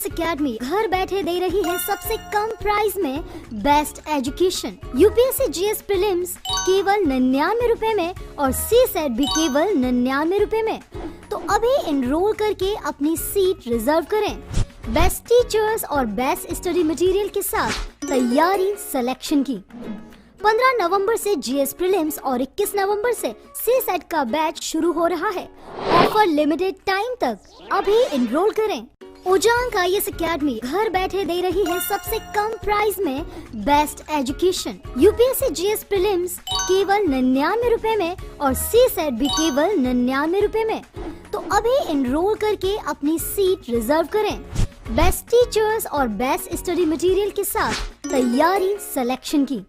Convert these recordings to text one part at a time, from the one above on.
Academy घर बैठे दे रही है सबसे कम प्राइस में best education. UPSC GS prelims केवल 99 रुपए में और सी सेट भी केवल 99 रुपए में। तो अभी एनरोल करके अपनी सीट रिजर्व करें। बेस्ट टीचर्स और बेस्ट स्टडी मटेरियल के साथ तैयारी सिलेक्शन की। 15 नवंबर से जीएस प्रीलिम्स और 21 नवंबर से सी सेट का बैच शुरू हो रहा है। ऑफर लिमिटेड टाइम तक, अभी एनरोल करें। उजांग आईएएस एकेडमी घर बैठे दे रही है सबसे कम प्राइस में best education. UPSC GS prelims केवल 99 रुपए में और सी सेट भी केवल 99 रुपए में। तो अभी एनरोल करके अपनी सीट रिजर्व करें। बेस्ट टीचर्स और बेस्ट स्टडी मटेरियल के साथ तैयारी सिलेक्शन की।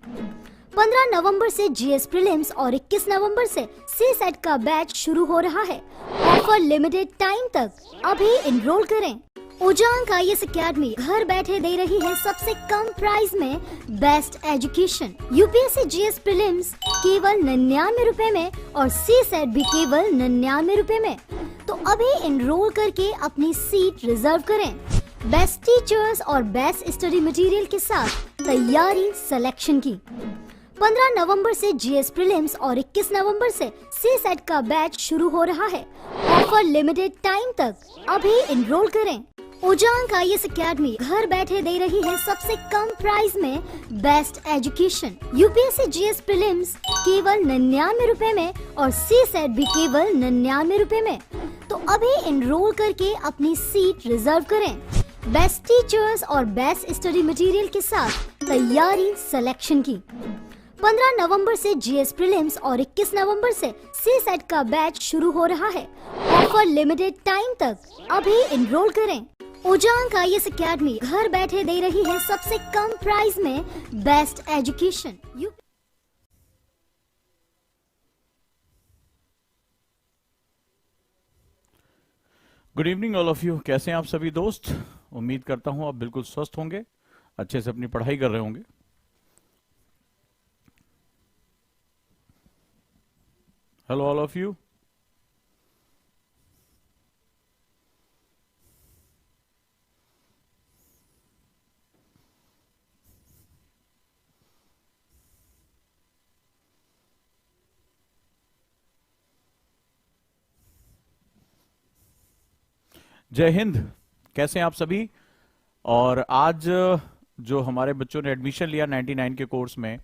15 नवंबर से जीएस प्रीलिम्स और 21 नवंबर से सी सेट का बैच शुरू हो रहा है। ऑफर लिमिटेड टाइम तक, अभी एनरोल करें। उजांग आईएएस एकेडमी घर बैठे दे रही है सबसे कम प्राइस में best education. UPSC GS prelims केवल 99 रुपए में और सी सेट भी केवल 99 रुपए में। तो अभी एनरोल करके अपनी सीट रिजर्व करें। बेस्ट टीचर्स और बेस्ट स्टडी मटेरियल के साथ तैयारी सिलेक्शन की। 15 नवंबर से जीएस प्रीलिम्स और 21 नवंबर से सी सेट का बैच शुरू हो रहा है। ऑफर लिमिटेड टाइम तक, अभी एनरोल करें। उजांग आईएएस एकेडमी घर बैठे दे रही है सबसे कम प्राइस में best education. UPSC GS prelims केवल 99 रुपए में और सी सेट भी केवल 99 रुपए में। तो अभी एनरोल करके अपनी सीट रिजर्व करें। बेस्ट टीचर्स और बेस्ट स्टडी मटेरियल के साथ तैयारी सिलेक्शन की। 15 नवंबर से जीएस प्रीलिम्स और 21 नवंबर से सी सेट का बैच शुरू हो रहा है। ऑफर लिमिटेड टाइम तक, अभी एनरोल करें। उजांग आईएएस एकेडमी घर बैठे दे रही है सबसे कम प्राइस में best education. Good evening all of you. कैसे हैं आप सभी दोस्त? उम्मीद करता हूं आप बिल्कुल स्वस्थ होंगे, अच्छे से अपनी पढ़ाई कर रहे होंगे। Hello all of you. जय हिंद। कैसे हैं आप सभी? और आज जो हमारे बच्चों ने एडमिशन लिया 99 के कोर्स में,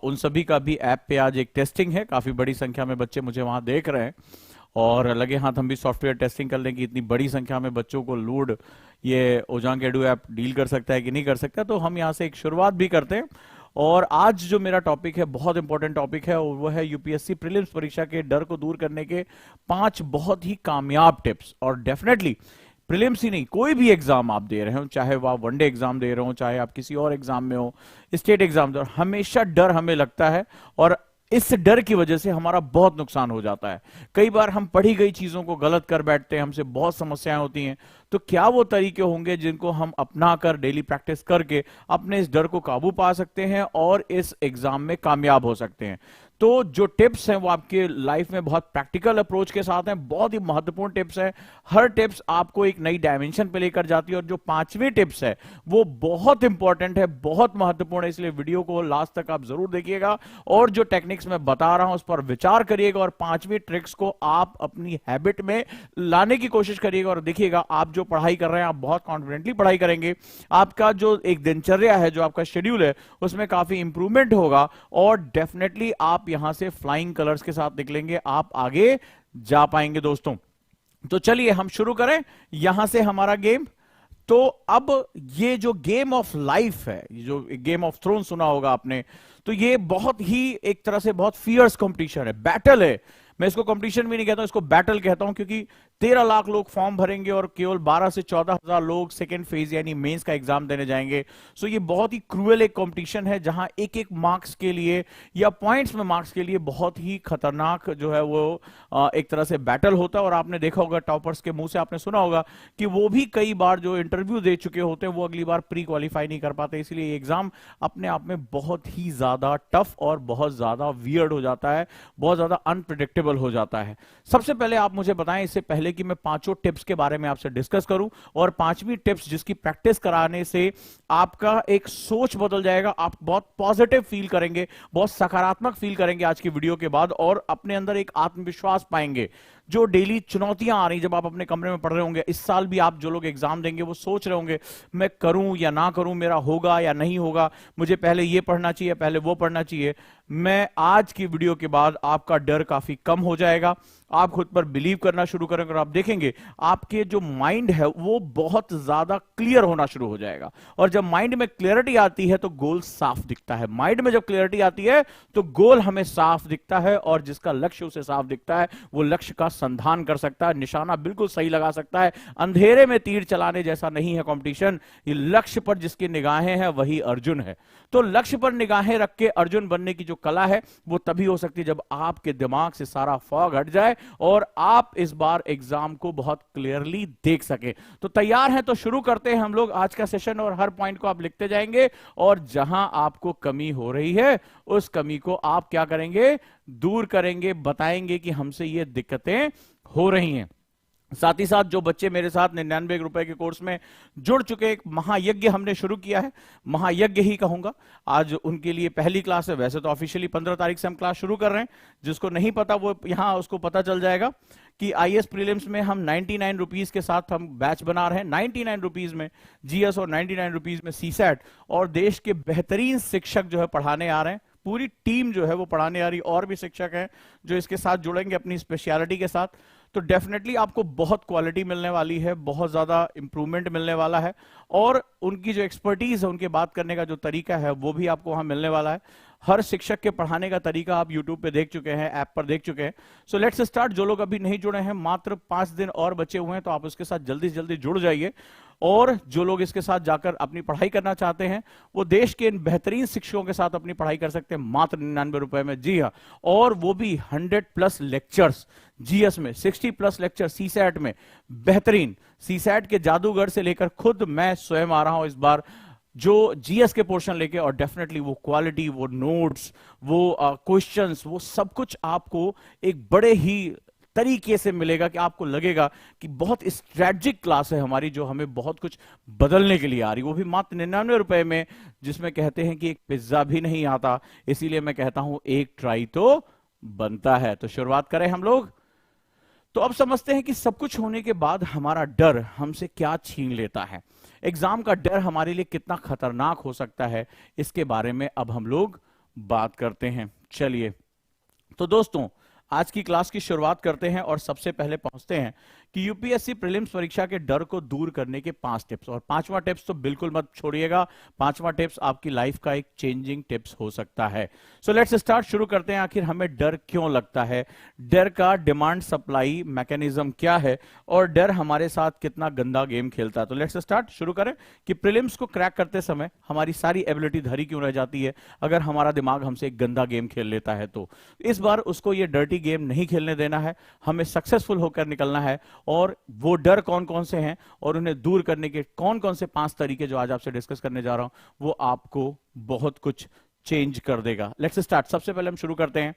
उन सभी का भी ऐप पे आज एक टेस्टिंग है। काफी बड़ी संख्या में बच्चे मुझे वहां देख रहे हैं और लगे हाथ हम भी सॉफ्टवेयर टेस्टिंग कर लें कि इतनी बड़ी संख्या में बच्चों को लोड ये उजांग एडू ऐप डील कर सकता है कि नहीं कर सकता। तो हम यहाँ से एक शुरुआत भी करते हैं। और आज जो मेरा टॉपिक है, बहुत इंपॉर्टेंट टॉपिक है, वो है यूपीएससी प्रीलिम्स परीक्षा के डर को दूर करने के 5 बहुत ही कामयाब टिप्स। और डेफिनेटली प्रीलिम्स ही नहीं, कोई भी एग्जाम आप दे रहे हो, चाहे वो आप वनडे एग्जाम दे रहे हो, चाहे आप किसी और एग्जाम में हो, स्टेट एग्जाम दे रहे हो, हमेशा डर हमें लगता है और इस डर की वजह से हमारा बहुत नुकसान हो जाता है। कई बार हम पढ़ी गई चीजों को गलत कर बैठते हैं, हमसे बहुत समस्याएं होती हैं। तो क्या वो तरीके होंगे जिनको हम अपना कर डेली प्रैक्टिस करके अपने इस डर को काबू पा सकते हैं और इस एग्जाम में कामयाब हो सकते हैं? तो जो टिप्स हैं वो आपके लाइफ में बहुत प्रैक्टिकल अप्रोच के साथ हैं, बहुत ही महत्वपूर्ण टिप्स हैं। हर टिप्स आपको एक नई डायमेंशन पे लेकर जाती है और जो 5वीं टिप्स है वो बहुत इंपॉर्टेंट है, बहुत महत्वपूर्ण है। इसलिए वीडियो को लास्ट तक आप जरूर देखिएगा और जो टेक्निक्स मैं बता रहा हूं उस पर विचार करिएगा और 5वीं ट्रिक्स को आप अपनी हैबिट में लाने की कोशिश करिएगा। और देखिएगा, आप जो पढ़ाई कर रहे हैं आप बहुत कॉन्फिडेंटली पढ़ाई करेंगे। आपका जो एक दिनचर्या है, जो आपका शेड्यूल है, उसमें काफी इंप्रूवमेंट होगा और डेफिनेटली आप यहां से फ्लाइंग कलर्स के साथ निकलेंगे, आप आगे जा पाएंगे दोस्तों। तो चलिए हम शुरू करें यहां से हमारा गेम। तो अब ये जो गेम ऑफ लाइफ है, जो गेम ऑफ थ्रोन सुना होगा आपने, तो ये बहुत ही एक तरह से बहुत फियर्स कंपटीशन है, बैटल है। मैं इसको कंपटीशन भी नहीं कहता हूं, इसको बैटल कहता हूं, क्योंकि 13 लाख लोग फॉर्म भरेंगे और केवल 12 से 14 हजार लोग सेकेंड फेज यानी मेंस का एग्जाम देने जाएंगे। सो ये बहुत ही क्रूअल एक कंपटीशन है जहां एक एक मार्क्स के लिए या पॉइंट्स में मार्क्स के लिए बहुत ही खतरनाक जो है वो एक तरह से बैटल होता है। और आपने देखा होगा, टॉपर्स के मुंह से आपने सुना होगा कि वो भी कई बार जो इंटरव्यू दे चुके होते हैं वो अगली बार प्री क्वालिफाई नहीं कर पाते। इसलिए ये एग्जाम अपने आप में बहुत ही ज्यादा टफ और बहुत ज्यादा वियर्ड हो जाता है, बहुत ज्यादा अनप्रिडिक्टेबल हो जाता है। सबसे पहले आप मुझे बताएं, इससे पहले कि मैं पांचों टिप्स के बारे में आपसे डिस्कस करूं, और पांचवी टिप्स जिसकी प्रैक्टिस कराने से आपका एक सोच बदल जाएगा, आप बहुत पॉजिटिव फील करेंगे, बहुत सकारात्मक फील करेंगे आज की वीडियो के बाद, और अपने अंदर एक आत्मविश्वास पाएंगे। जो डेली चुनौतियां आ रही, जब आप अपने कमरे में पढ़ रहे होंगे, इस साल भी आप जो लोग एग्जाम देंगे वो सोच रहे होंगे मैं करूं या ना करूं, मेरा होगा या नहीं होगा, मुझे पहले ये पढ़ना चाहिए, पहले वो पढ़ना चाहिए। मैं आज की वीडियो के बाद आपका डर काफी कम हो जाएगा, आप खुद पर बिलीव करना शुरू करेंगे, और आप देखेंगे आपके जो माइंड है वो बहुत ज्यादा क्लियर होना शुरू हो जाएगा। और जब माइंड में क्लियरिटी आती है तो गोल साफ दिखता है। माइंड में जब क्लियरिटी आती है तो गोल हमें साफ दिखता है, और जिसका लक्ष्य उसे साफ दिखता है वो लक्ष्य का संधान कर सकता है, निशाना बिल्कुल सही लगा सकता है। अंधेरे में तीर चलाने जैसा नहीं है कंपटीशन, ये लक्ष्य पर जिसकी निगाहें हैं वही अर्जुन है। तो लक्ष्य पर निगाहें रख के अर्जुन बनने की जो कला है वो तभी हो सकती है जब आपके दिमाग से सारा फॉग हट जाए और आप इस बार एग्जाम को बहुत क्लियरली देख सके। तो तैयार हैं तो शुरू करते हैं हम लोग आज का सेशन, और हर पॉइंट को आप लिखते जाएंगे, और जहां आपको कमी हो रही है उस कमी को आप क्या करेंगे, दूर करेंगे, बताएंगे कि हमसे ये दिक्कतें हो रही हैं। साथ ही साथ जो बच्चे मेरे साथ 99 रुपए के कोर्स में जुड़ चुके, एक महायज्ञ हमने शुरू किया है, महायज्ञ ही कहूंगा, आज उनके लिए पहली क्लास है। वैसे तो ऑफिशियली 15 तारीख से हम क्लास शुरू कर रहे हैं, जिसको नहीं पता वो यहां उसको पता चल जाएगा कि आईएएस प्रीलिम्स में हम 99 रुपीज के साथ हम बैच बना रहे हैं। 99 रुपीज में जीएस और 99 रुपीज में सीसैट, और देश के बेहतरीन शिक्षक जो है पढ़ाने आ रहे हैं, पूरी टीम जो है वो पढ़ाने आ रही, और भी शिक्षक हैं जो इसके साथ जुड़ेंगे अपनी स्पेशलिटी के साथ। तो डेफिनेटली आपको बहुत क्वालिटी मिलने वाली है, बहुत ज्यादा इंप्रूवमेंट मिलने वाला है, और उनकी जो एक्सपर्टीज है, उनके बात करने का जो तरीका है वो भी आपको वहां मिलने वाला है। हर शिक्षक के पढ़ाने का तरीका आप YouTube पे देख चुके हैं, ऐप पर देख चुके हैं। So let's start. जो लोग अभी नहीं जुड़े हैं, मात्र 5 दिन और बचे हुए हैं, तो आप उसके साथ जल्दी से जल्दी जुड़ जाइए। और जो लोग इसके साथ जाकर अपनी पढ़ाई करना चाहते हैं वो देश के इन बेहतरीन शिक्षकों के साथ अपनी पढ़ाई कर सकते हैं मात्र 99 रुपए में। जी हाँ, और वो भी 100+ लेक्चर्स जीएस में, 60+ लेक्चर सीसैट में, बेहतरीन सीसैट के जादूगर से लेकर खुद मैं स्वयं आ रहा हूं इस बार जो जीएस के पोर्शन लेके, और डेफिनेटली वो क्वालिटी, वो नोट्स, वो क्वेश्चंस, वो सब कुछ आपको एक बड़े ही तरीके से मिलेगा कि आपको लगेगा कि बहुत स्ट्रेटजिक क्लास है हमारी, जो हमें बहुत कुछ बदलने के लिए आ रही, वो भी मात्र 99 रुपए में, जिसमें कहते हैं कि एक पिज्जा भी नहीं आता, इसीलिए मैं कहता हूं एक ट्राई तो बनता है। तो शुरुआत करें हम लोग। तो अब समझते हैं कि सब कुछ होने के बाद हमारा डर हमसे क्या छीन लेता है, एग्जाम का डर हमारे लिए कितना खतरनाक हो सकता है, इसके बारे में अब हम लोग बात करते हैं। चलिए, तो दोस्तों आज की क्लास की शुरुआत करते हैं, और सबसे पहले पहुंचते हैं कि यूपीएससी प्रीलिम्स परीक्षा के डर को दूर करने के 5 टिप्स। और 5वां टिप्स तो बिल्कुल मत छोड़िएगा, 5वां टिप्स आपकी लाइफ का एक चेंजिंग टिप्स हो सकता है। So let's start. शुरू करते हैं, आखिर हमें डर क्यों लगता है, डर का डिमांड सप्लाई मैकेनिज्म क्या है, और डर हमारे साथ कितना गंदा गेम खेलता है। तो लेट्स स्टार्ट, शुरू करें कि प्रीलिम्स को क्रैक करते समय हमारी सारी एबिलिटी धरी क्यों रह जाती है अगर हमारा दिमाग हमसे एक गंदा गेम खेल लेता है। तो इस बार उसको ये डर्टी गेम नहीं खेलने देना है, हमें सक्सेसफुल होकर निकलना है। और वो डर कौन कौन से हैं और उन्हें दूर करने के कौन कौन से 5 तरीके जो आज आपसे डिस्कस करने जा रहा हूं, वो आपको बहुत कुछ चेंज कर देगा। Let's start. सबसे पहले हम शुरू करते हैं,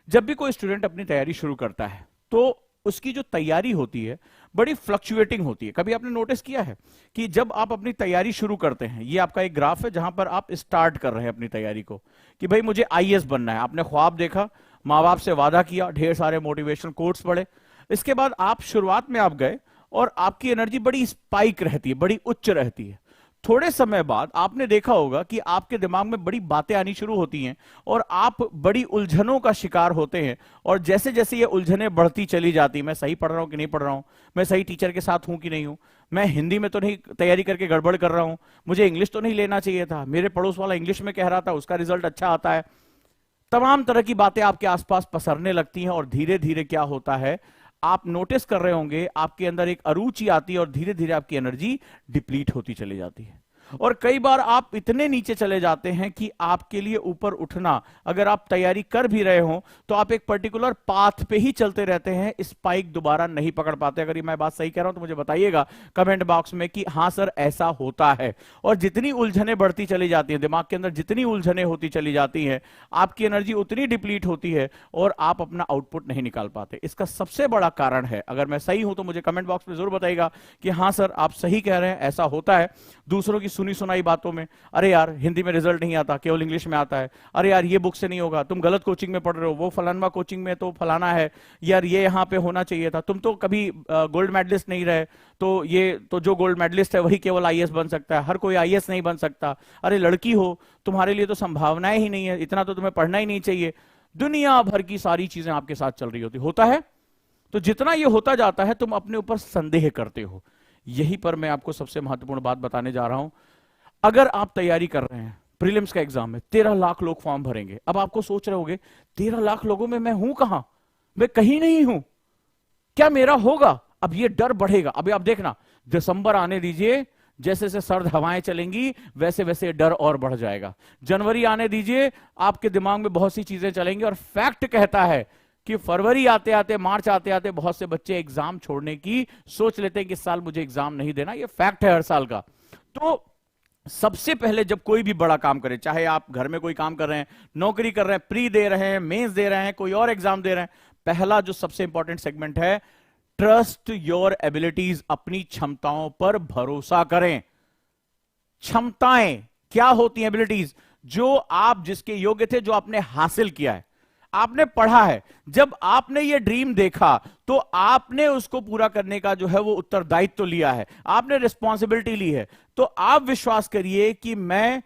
जब भी कोई स्टूडेंट अपनी तैयारी शुरू करता है तो उसकी जो तैयारी होती है बड़ी फ्लक्चुएटिंग होती है। कभी आपने नोटिस किया है कि जब आप अपनी तैयारी शुरू करते हैं, ये आपका एक ग्राफ है जहां पर आप स्टार्ट कर रहे हैं अपनी तैयारी को कि भाई मुझे आईएएस बनना है, आपने ख्वाब देखा, माँ बाप से वादा किया, ढेर सारे मोटिवेशनल कोट्स पढ़े, इसके बाद आप शुरुआत में आप गए और आपकी एनर्जी बड़ी स्पाइक रहती है, बड़ी उच्च रहती है। थोड़े समय बाद आपने देखा होगा कि आपके दिमाग में बड़ी बातें आनी शुरू होती हैं और आप बड़ी उलझनों का शिकार होते हैं। और जैसे जैसे ये उलझनें बढ़ती चली जाती, मैं सही पढ़ रहा हूं कि नहीं पढ़ रहा हूं, मैं सही टीचर के साथ हूं कि नहीं हूं, मैं हिंदी में तो नहीं तैयारी करके गड़बड़ कर रहा हूं, मुझे इंग्लिश तो नहीं लेना चाहिए था, मेरे पड़ोस वाला इंग्लिश में कह रहा था उसका रिजल्ट अच्छा आता है। तमाम तरह की बातें आपके आसपास पसरने लगती हैं और धीरे धीरे क्या होता है, आप नोटिस कर रहे होंगे आपके अंदर एक अरुचि आती है और धीरे धीरे आपकी एनर्जी डिप्लीट होती चली जाती है। और कई बार आप इतने नीचे चले जाते हैं कि आपके लिए ऊपर उठना, अगर आप तैयारी कर भी रहे हो तो आप एक पर्टिकुलर पाथ पे ही चलते रहते हैं, स्पाइक दोबारा नहीं पकड़ पाते। अगर ये मैं बात सही कह रहा हूं तो मुझे बताइएगा कमेंट बॉक्स में कि हां सर ऐसा होता है। और जितनी उलझने बढ़ती चली जाती हैं दिमाग के अंदर, जितनी उलझने होती चली जाती हैं, आपकी एनर्जी उतनी डिप्लीट होती है और आप अपना आउटपुट नहीं निकाल पाते। इसका सबसे बड़ा कारण है, अगर मैं सही हूं तो मुझे कमेंट बॉक्स में जरूर बताइएगा कि हां सर आप सही कह रहे हैं, ऐसा होता है। दूसरों की सुनी सुनाई बातों में, अरे यार हिंदी में रिजल्ट नहीं आता, केवल इंग्लिश में आता है, अरे यार ये बुक से नहीं होगा, तुम गलत कोचिंग में पढ़ रहे हो, वो फलाना कोचिंग में तो फलाना है, यार ये यहाँ पे होना चाहिए था, तुम तो कभी गोल्ड मेडलिस्ट नहीं रहे, तो ये तो जो गोल्ड मेडलिस्ट है वही केवल आईएएस बन सकता है, हर कोई आईएएस नहीं बन सकता, अरे लड़की हो तुम्हारे लिए तो संभावनाएं ही नहीं है, इतना तो तुम्हें पढ़ना ही नहीं चाहिए। दुनिया भर की सारी चीजें आपके साथ चल रही होता है। तो जितना ये होता जाता है तुम अपने ऊपर संदेह करते हो। यही पर मैं आपको सबसे महत्वपूर्ण बात बताने जा रहा हूं। अगर आप तैयारी कर रहे हैं, प्रीलिम्स का एग्जाम है, 13 लाख लोग फॉर्म भरेंगे। अब आपको सोच रहे होगे 13 लाख लोगों में मैं हूं कहां, मैं कहीं नहीं हूं, क्या मेरा होगा? अब ये डर बढ़ेगा। अभी आप देखना, दिसंबर आने दीजिए, जैसे जैसे सर्द हवाएं चलेंगी वैसे वैसे डर और बढ़ जाएगा। जनवरी आने दीजिए, आपके दिमाग में बहुत सी चीजें चलेंगी। और फैक्ट कहता है कि फरवरी आते आते, मार्च आते आते बहुत से बच्चे एग्जाम छोड़ने की सोच लेते हैं कि इस साल मुझे एग्जाम नहीं देना। ये फैक्ट है हर साल का। तो सबसे पहले जब कोई भी बड़ा काम करें, चाहे आप घर में कोई काम कर रहे हैं, नौकरी कर रहे हैं, प्री दे रहे हैं, मेंस दे रहे हैं, कोई और एग्जाम दे रहे हैं, पहला जो सबसे इंपॉर्टेंट सेगमेंट है, ट्रस्ट योर एबिलिटीज, अपनी क्षमताओं पर भरोसा करें। क्षमताएं क्या होती हैं? एबिलिटीज, जो आप जिसके योग्य थे, जो आपने हासिल किया है, आपने पढ़ा है। जब आपने ये ड्रीम देखा तो आपने उसको पूरा करने का जो है वो उत्तरदायित्व तो लिया है, आपने रिस्पॉन्सिबिलिटी ली है। तो आप विश्वास करिए कि मैं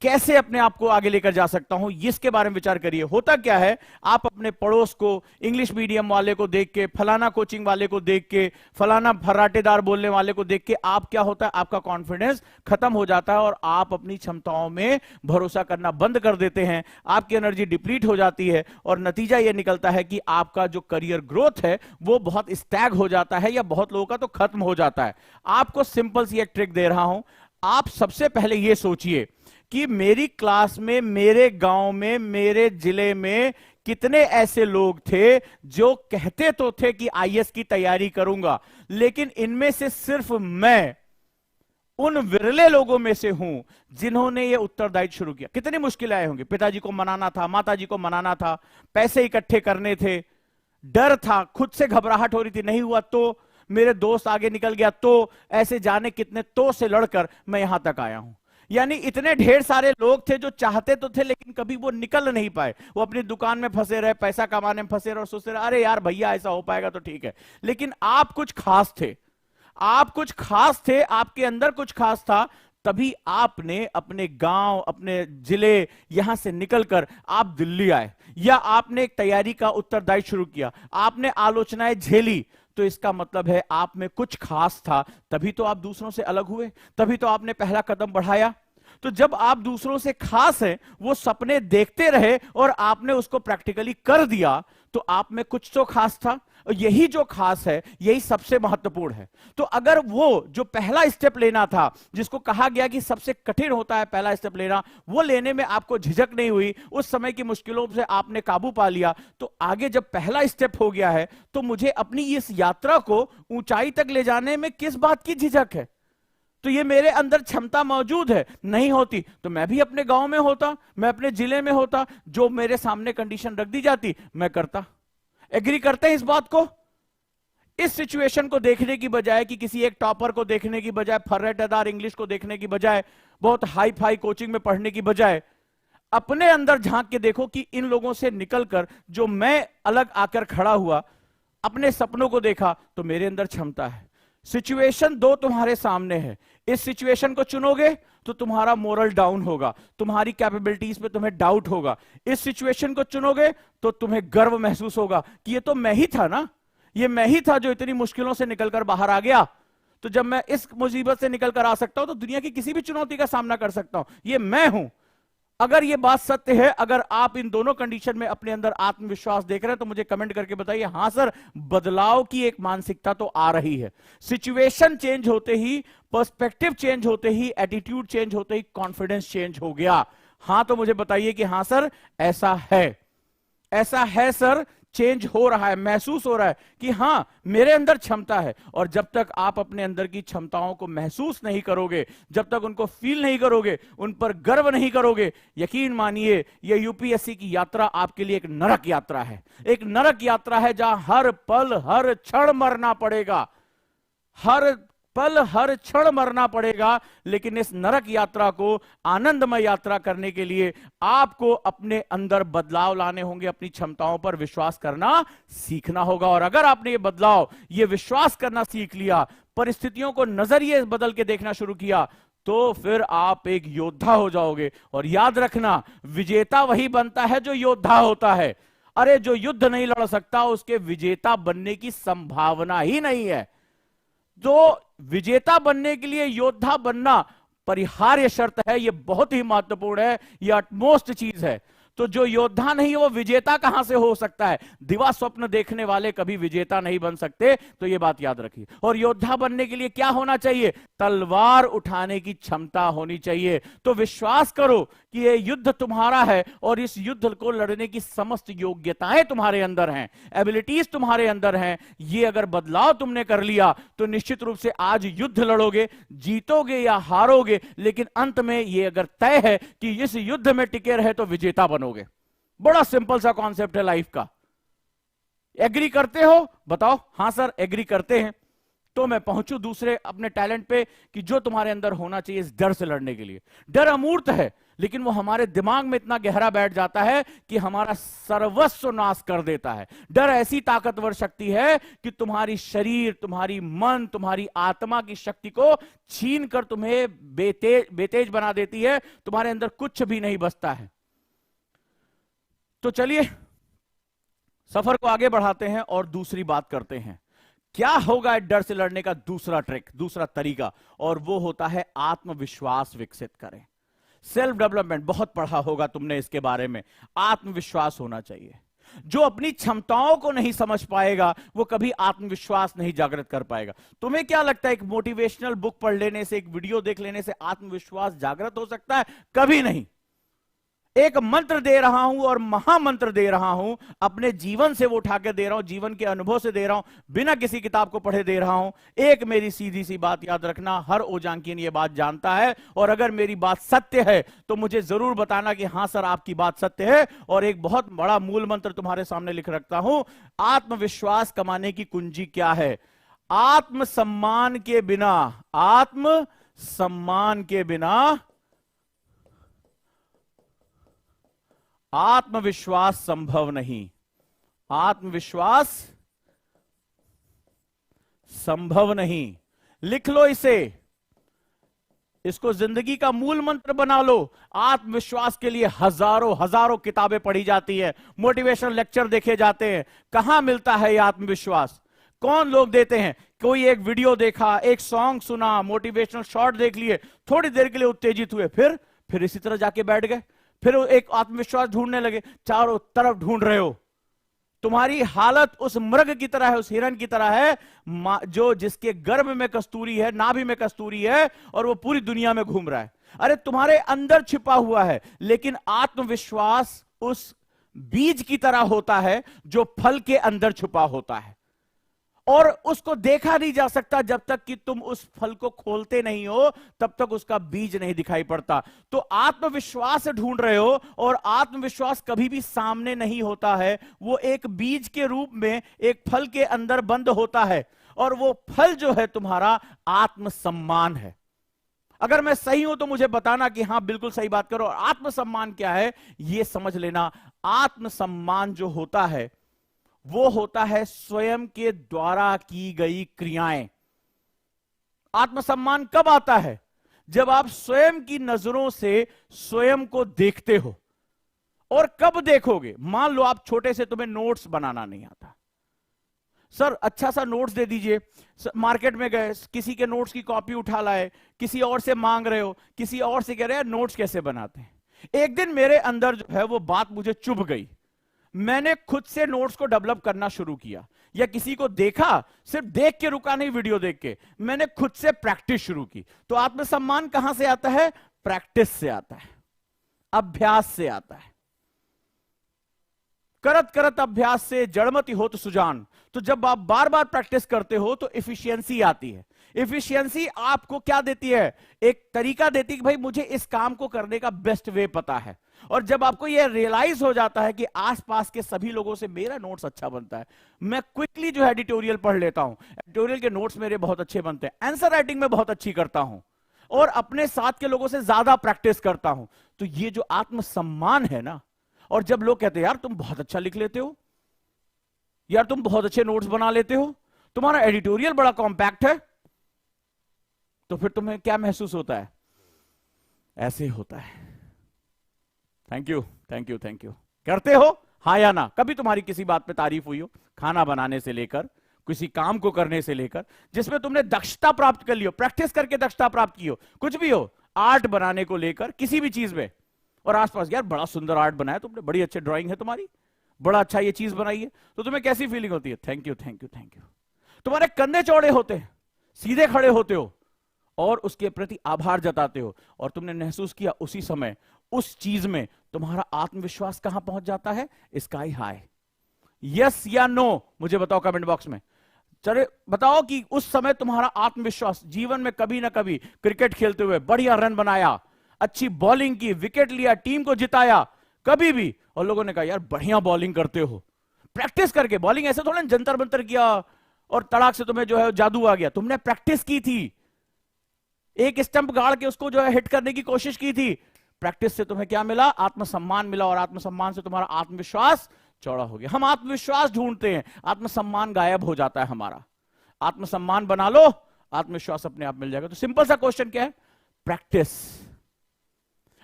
कैसे अपने आप को आगे लेकर जा सकता हूं, इसके बारे में विचार करिए। होता क्या है, आप अपने पड़ोस को, इंग्लिश मीडियम वाले को देख के, फलाना कोचिंग वाले को देख के, फलाना फर्राटेदार बोलने वाले को देख के, आप क्या होता है, आपका कॉन्फिडेंस खत्म हो जाता है और आप अपनी क्षमताओं में भरोसा करना बंद कर देते हैं। आपकी एनर्जी डिप्लीट हो जाती है और नतीजा यह निकलता है कि आपका जो करियर ग्रोथ है वो बहुत स्टैग हो जाता है, या बहुत लोगों का तो खत्म हो जाता है। आपको सिंपल सी एक ट्रिक दे रहा हूं। आप सबसे पहले यह सोचिए कि मेरी क्लास में, मेरे गांव में, मेरे जिले में कितने ऐसे लोग थे जो कहते तो थे कि आईएएस की तैयारी करूंगा, लेकिन इनमें से सिर्फ मैं उन विरले लोगों में से हूं जिन्होंने यह उत्तरदायित्व शुरू किया। कितनी मुश्किलें आई होंगी, पिताजी को मनाना था, माताजी को मनाना था, पैसे इकट्ठे करने थे, डर था, खुद से घबराहट हो रही थी, नहीं हुआ तो मेरे दोस्त आगे निकल गया, तो ऐसे जाने कितने तो से लड़कर मैं यहां तक आया हूं। यानी इतने ढेर सारे लोग थे जो चाहते तो थे लेकिन कभी वो निकल नहीं पाए, वो अपनी दुकान में फंसे रहे, पैसा कमाने में फंसे रहे और सोचते रहे अरे यार भैया ऐसा हो पाएगा तो ठीक है। लेकिन आप कुछ खास थे, आप कुछ खास थे, आपके अंदर कुछ खास था, तभी आपने अपने गांव, अपने जिले, यहां से निकलकर आप दिल्ली आए, या आपने एक तैयारी का उत्तरदायित्व शुरू किया, आपने आलोचनाएं झेली। तो इसका मतलब है आप में कुछ खास था, तभी तो आप दूसरों से अलग हुए, तभी तो आपने पहला कदम बढ़ाया। तो जब आप दूसरों से खास हैं, वो सपने देखते रहे और आपने उसको प्रैक्टिकली कर दिया, तो आप में कुछ तो खास था। और यही जो खास है, यही सबसे महत्वपूर्ण है। तो अगर वो जो पहला स्टेप लेना था, जिसको कहा गया कि सबसे कठिन होता है पहला स्टेप लेना, वो लेने में आपको झिझक नहीं हुई, उस समय की मुश्किलों से आपने काबू पा लिया, तो आगे जब पहला स्टेप हो गया है, तो मुझे अपनी इस यात्रा को ऊंचाई तक ले जाने में किस बात की झिझक है? तो ये मेरे अंदर क्षमता मौजूद है। नहीं होती तो मैं भी अपने गांव में होता, मैं अपने जिले में होता, जो मेरे सामने कंडीशन रख दी जाती मैं करता। एग्री करते हैं इस बात को? इस सिचुएशन को देखने की बजाय, कि किसी एक टॉपर को देखने की बजाय, फर्राटेदार इंग्लिश को देखने की बजाय, बहुत हाई फाई कोचिंग में पढ़ने की बजाय, अपने अंदर झांक के देखो कि इन लोगों से निकलकर जो मैं अलग आकर खड़ा हुआ, अपने सपनों को देखा, तो मेरे अंदर क्षमता है। सिचुएशन दो तुम्हारे सामने है, इस सिचुएशन को चुनोगे तो तुम्हारा मोरल डाउन होगा, तुम्हारी कैपेबिलिटीज पे तुम्हें डाउट होगा। इस सिचुएशन को चुनोगे तो तुम्हें गर्व महसूस होगा कि ये तो मैं ही था ना, ये मैं ही था जो इतनी मुश्किलों से निकलकर बाहर आ गया। तो जब मैं इस मुसीबत से निकलकर आ सकता हूं तो दुनिया की किसी भी चुनौती का सामना कर सकता हूं, ये मैं हूं। अगर ये बात सत्य है, अगर आप इन दोनों कंडीशन में अपने अंदर आत्मविश्वास देख रहे हैं, तो मुझे कमेंट करके बताइए हां सर, बदलाव की एक मानसिकता तो आ रही है। सिचुएशन चेंज होते ही, पर्सपेक्टिव चेंज होते ही, एटीट्यूड चेंज होते ही कॉन्फिडेंस चेंज हो गया। हां तो मुझे बताइए कि हां सर ऐसा है, ऐसा है सर, चेंज हो रहा है, महसूस हो रहा है कि हां मेरे अंदर क्षमता है। और जब तक आप अपने अंदर की क्षमताओं को महसूस नहीं करोगे, जब तक उनको फील नहीं करोगे, उन पर गर्व नहीं करोगे, यकीन मानिए ये यूपीएससी की यात्रा आपके लिए एक नरक यात्रा है। एक नरक यात्रा है जहां हर पल हर क्षण मरना पड़ेगा, हर पल हर क्षण मरना पड़ेगा। लेकिन इस नरक यात्रा को आनंदमय यात्रा करने के लिए आपको अपने अंदर बदलाव लाने होंगे, अपनी क्षमताओं पर विश्वास करना सीखना होगा। और अगर आपने ये बदलाव, ये विश्वास करना सीख लिया, परिस्थितियों को नजरिए बदल के देखना शुरू किया, तो फिर आप एक योद्धा हो जाओगे। और याद रखना, विजेता वही बनता है जो योद्धा होता है। अरे जो युद्ध नहीं लड़ सकता, उसके विजेता बनने की संभावना ही नहीं है। तो विजेता बनने के लिए योद्धा बनना परिहार्य शर्त है, यह बहुत ही महत्वपूर्ण है, यह अटमोस्ट चीज है। तो जो योद्धा नहीं है वो विजेता कहां से हो सकता है? दिवा स्वप्न देखने वाले कभी विजेता नहीं बन सकते, तो यह बात याद रखिए। और योद्धा बनने के लिए क्या होना चाहिए? तलवार उठाने की क्षमता होनी चाहिए। तो विश्वास करो कि यह युद्ध तुम्हारा है और इस युद्ध को लड़ने की समस्त योग्यताएं तुम्हारे अंदर हैं, एबिलिटीज तुम्हारे अंदर हैं। ये अगर बदलाव तुमने कर लिया तो निश्चित रूप से आज युद्ध लड़ोगे, जीतोगे या हारोगे, लेकिन अंत में यह अगर तय है कि इस युद्ध में टिके रहे तो विजेता बनोगे। बड़ा सिंपल सा कॉन्सेप्ट है लाइफ का। एग्री करते हो? बताओ हां सर एग्री करते हैं। तो मैं पहुंचू दूसरे अपने टैलेंट पे कि जो तुम्हारे अंदर होना चाहिए इस डर से लड़ने के लिए। डर अमूर्त है, लेकिन वो हमारे दिमाग में इतना गहरा बैठ जाता है कि हमारा सर्वस्व नाश कर देता है। डर ऐसी ताकतवर शक्ति है कि तुम्हारी शरीर, तुम्हारी मन, तुम्हारी आत्मा की शक्ति को छीन कर तुम्हें बेतेज बना देती है। तुम्हारे अंदर कुछ भी नहीं बचता है। तो चलिए सफर को आगे बढ़ाते हैं और दूसरी बात करते हैं। क्या होगा डर से लड़ने का दूसरा ट्रिक, दूसरा तरीका, और वो होता है आत्मविश्वास विकसित करें। सेल्फ डेवलपमेंट, बहुत पढ़ा होगा तुमने इसके बारे में। आत्मविश्वास होना चाहिए। जो अपनी क्षमताओं को नहीं समझ पाएगा वो कभी आत्मविश्वास नहीं जागृत कर पाएगा। तुम्हें क्या लगता है एक मोटिवेशनल बुक पढ़ लेने से, एक वीडियो देख लेने से आत्मविश्वास जागृत हो सकता है? कभी नहीं। एक मंत्र दे रहा हूं और महामंत्र दे रहा हूं, अपने जीवन से वो उठा के दे रहा हूं, जीवन के अनुभव से दे रहा हूं, बिना किसी किताब को पढ़े दे रहा हूं। एक मेरी सीधी सी बात याद रखना, हर ओजांकिन ये बात जानता है, और अगर मेरी बात सत्य है तो मुझे जरूर बताना कि हां सर आपकी बात सत्य है। और एक बहुत बड़ा मूल मंत्र तुम्हारे सामने लिख रखता हूं। आत्मविश्वास कमाने की कुंजी क्या है? आत्मसम्मान के बिना, आत्मसम्मान के बिना आत्मविश्वास संभव नहीं। आत्मविश्वास संभव नहीं। लिख लो इसे, इसको जिंदगी का मूल मंत्र बना लो। आत्मविश्वास के लिए हजारों हजारों किताबें पढ़ी जाती है, मोटिवेशनल लेक्चर देखे जाते हैं। कहां मिलता है यह आत्मविश्वास? कौन लोग देते हैं? कोई एक वीडियो देखा, एक सॉन्ग सुना, मोटिवेशनल शॉट देख लिए, थोड़ी देर के लिए उत्तेजित हुए, फिर इसी तरह जाके बैठ गए, फिर एक आत्मविश्वास ढूंढने लगे, चारों तरफ ढूंढ रहे हो। तुम्हारी हालत उस मृग की तरह है, उस हिरन की तरह है, जो जिसके गर्भ में कस्तूरी है, नाभि में कस्तूरी है, और वो पूरी दुनिया में घूम रहा है। अरे तुम्हारे अंदर छिपा हुआ है। लेकिन आत्मविश्वास उस बीज की तरह होता है जो फल के अंदर छुपा होता है, और उसको देखा नहीं जा सकता जब तक कि तुम उस फल को खोलते नहीं हो, तब तक उसका बीज नहीं दिखाई पड़ता। तो आत्मविश्वास ढूंढ रहे हो, और आत्मविश्वास कभी भी सामने नहीं होता है। वो एक बीज के रूप में एक फल के अंदर बंद होता है, और वो फल जो है तुम्हारा आत्मसम्मान है। अगर मैं सही हूं तो मुझे बताना कि हां बिल्कुल सही बात करो। आत्मसम्मान क्या है ये समझ लेना। आत्मसम्मान जो होता है वो होता है स्वयं के द्वारा की गई क्रियाएं। आत्मसम्मान कब आता है? जब आप स्वयं की नजरों से स्वयं को देखते हो। और कब देखोगे? मान लो आप छोटे से, तुम्हें नोट्स बनाना नहीं आता, सर अच्छा सा नोट्स दे दीजिए। मार्केट में गए, किसी के नोट्स की कॉपी उठा लाए, किसी और से मांग रहे हो, किसी और से कह रहे हैं नोट्स कैसे बनाते हैं। एक दिन मेरे अंदर जो है वो बात मुझे चुभ गई, मैंने खुद से नोट्स को डेवलप करना शुरू किया, या किसी को देखा, सिर्फ देख के रुका नहीं, वीडियो देख के, मैंने खुद से प्रैक्टिस शुरू की। तो आत्मसम्मान कहां से आता है? प्रैक्टिस से आता है, अभ्यास से आता है। करत करत अभ्यास से जड़मति होत सुजान। तो जब आप बार बार प्रैक्टिस करते हो तो इफिशियंसी आती है। इफिशियंसी आपको क्या देती है? एक तरीका देती है कि भाई मुझे इस काम को करने का बेस्ट वे पता है। और जब आपको यह रियलाइज हो जाता है कि आसपास के सभी लोगों से मेरा नोट्स अच्छा बनता है, मैं क्विकली जो है एडिटोरियल पढ़ लेता हूं, एडिटोरियल के नोट्स मेरे बहुत अच्छे बनते हैं, आंसर राइटिंग में बहुत अच्छी करता हूं, और अपने साथ के लोगों से ज्यादा प्रैक्टिस करता हूं, तो ये जो आत्मसम्मान है ना, और जब लोग कहते हैं यार तुम बहुत अच्छा लिख लेते हो, यार तुम बहुत अच्छे नोट्स बना लेते हो, तुम्हारा एडिटोरियल बड़ा कॉम्पैक्ट है, तो फिर तुम्हें क्या महसूस होता है? ऐसे होता है। Thank you, thank you, thank you. करते हो हाँ या ना? कभी तुम्हारी किसी बात पे तारीफ हुई हो? खाना बनाने से लेकर, किसी काम को करने से लेकर, जिसमें तुमने दक्षता प्राप्त कर ली हो, प्रैक्टिस करके दक्षता प्राप्त की हो, कुछ भी हो, आर्ट बनाने को लेकर, किसी भी चीज में, और आसपास यार बड़ा सुंदर आर्ट बनाया तुमने, बड़ी अच्छी ड्राइंग है तुम्हारी, बड़ा अच्छा ये चीज बनाई है, तो तुम्हें कैसी फीलिंग होती है? Thank you, thank you, thank you. तुम्हारे कंधे चौड़े होते हैं, सीधे खड़े होते हो, और उसके प्रति आभार जताते हो, और तुमने महसूस किया उसी समय उस चीज में तुम्हारा आत्मविश्वास कहां पहुंच जाता है? Sky high. यस या नो मुझे बताओ कमेंट बॉक्स में। चले बताओ कि उस समय तुम्हारा आत्मविश्वास, जीवन में कभी ना कभी क्रिकेट खेलते हुए बढ़िया रन बनाया, अच्छी बॉलिंग की, विकेट लिया, टीम को जिताया, कभी भी, और लोगों ने कहा यार बढ़िया बॉलिंग करते हो, प्रैक्टिस करके बॉलिंग, ऐसे थोड़ा जंतर मंतर किया और तड़ाक से तुम्हें जो है जादू आ गया, तुमने प्रैक्टिस की थी, एक स्टंप गाड़ के उसको जो है हिट करने की कोशिश की थी। प्रैक्टिस से तुम्हें क्या मिला? आत्मसम्मान मिला, और आत्मसम्मान से तुम्हारा आत्मविश्वास चौड़ा हो गया। हम आत्मविश्वास ढूंढते हैं, आत्मसम्मान गायब हो जाता है हमारा। आत्मसम्मान बना लो, आत्मविश्वास अपने आप मिल जाएगा। तो सिंपल सा क्वेश्चन क्या है? प्रैक्टिस।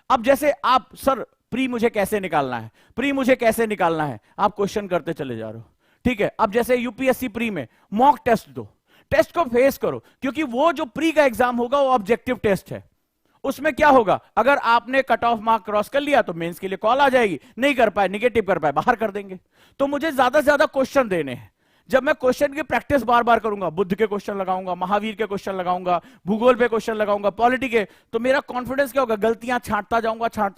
अब जैसे आप, सर प्री मुझे कैसे निकालना है, प्री मुझे कैसे निकालना है, आप क्वेश्चन करते चले जा रहे हो, ठीक है। अब जैसे यूपीएससी प्री में मॉक टेस्ट दो, टेस्ट को फेस करो, क्योंकि वो जो प्री का एग्जाम होगा वो ऑब्जेक्टिव टेस्ट है। उसमें क्या होगा? अगर आपने कट ऑफ मार्क क्रॉस कर लिया तो मेंस के लिए कॉल आ जाएगी, नहीं कर पाए, निगेटिव कर पाए, बाहर कर देंगे। तो मुझे ज्यादा से ज्यादा क्वेश्चन देने हैं। जब मैं क्वेश्चन की प्रैक्टिस बार बार करूंगा, बुद्ध के क्वेश्चन लगाऊंगा, महावीर के क्वेश्चन लगाऊंगा, भूगोल पे क्वेश्चन लगाऊंगा, पॉलिटी के, तो मेरा कॉन्फिडेंस क्या होगा? गलतियां छांटता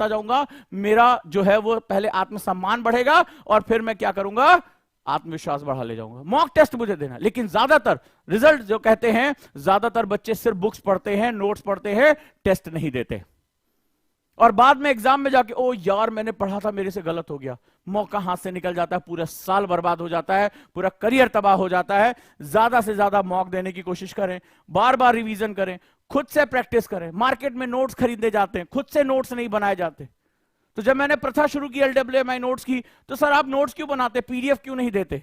जाऊंगा, मेरा जो है वो पहले आत्मसम्मान बढ़ेगा, और फिर मैं क्या करूंगा? आत्मविश्वास बढ़ा ले जाऊंगा। मॉक टेस्ट मुझे देना, लेकिन ज्यादातर रिजल्ट जो कहते हैं, ज्यादातर बच्चे सिर्फ बुक्स पढ़ते हैं, नोट्स पढ़ते हैं, टेस्ट नहीं देते, और बाद में एग्जाम में जाके ओ यार मैंने पढ़ा था, मेरे से गलत हो गया, मौका हाथ से निकल जाता है, पूरा साल बर्बाद हो जाता है, पूरा करियर तबाह हो जाता है। ज्यादा से ज्यादा मॉक देने की कोशिश करें, बार बार रिवीजन करें, खुद से प्रैक्टिस करें। मार्केट में नोट्स खरीदे जाते हैं, खुद से नोट्स नहीं बनाए जाते। तो जब मैंने प्रथा शुरू की LWMI नोट्स की, तो सर आप नोट्स क्यों बनाते, PDF क्यों नहीं देते?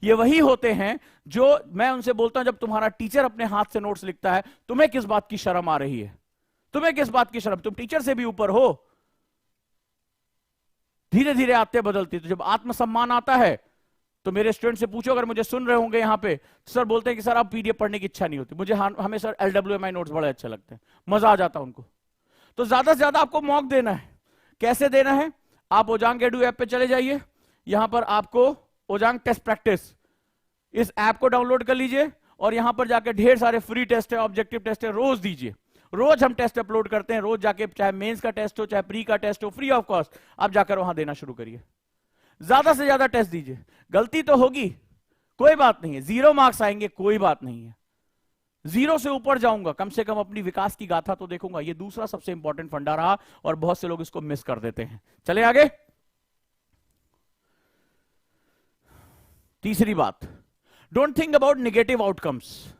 ये वही होते हैं जो मैं उनसे बोलता हूं, जब तुम्हारा टीचर अपने हाथ से नोट्स लिखता है, तुम्हें किस बात की शर्म आ रही है? तुम्हें किस बात की शर्म? तुम टीचर से भी ऊपर हो। धीरे धीरे आते बदलती। तो जब आत्मसम्मान आता है, तो मेरे स्टूडेंट से पूछो, अगर मुझे सुन रहे होंगे यहाँ पे, तो सर बोलते हैं कि सर आप PDF पढ़ने की इच्छा नहीं होती, मुझे हमें सर LWMI नोट्स बड़े अच्छे लगते हैं, मजा आ जाता है उनको। तो ज्यादा से ज्यादा आपको मॉक देना है। कैसे देना है? आप ओजांग एडू ऐप पे चले जाइए, यहां पर आपको ओजांग टेस्ट प्रैक्टिस, इस ऐप को डाउनलोड कर लीजिए, और यहां पर जाकर ढेर सारे फ्री टेस्ट है, ऑब्जेक्टिव टेस्ट है, रोज दीजिए। रोज हम टेस्ट अपलोड करते हैं, रोज जाके, चाहे मेंस का टेस्ट हो, चाहे प्री का टेस्ट हो, फ्री ऑफ कॉस्ट, आप जाकर वहां देना शुरू करिए। ज्यादा से ज्यादा टेस्ट दीजिए। गलती तो होगी, कोई बात नहीं है, 0 मार्क्स आएंगे, कोई बात नहीं है, 0 से ऊपर जाऊंगा, कम से कम अपनी विकास की गाथा तो देखूंगा। ये दूसरा सबसे इंपॉर्टेंट फंडा रहा, और बहुत से लोग इसको मिस कर देते हैं। चले आगे। तीसरी बात, don't think about negative outcomes.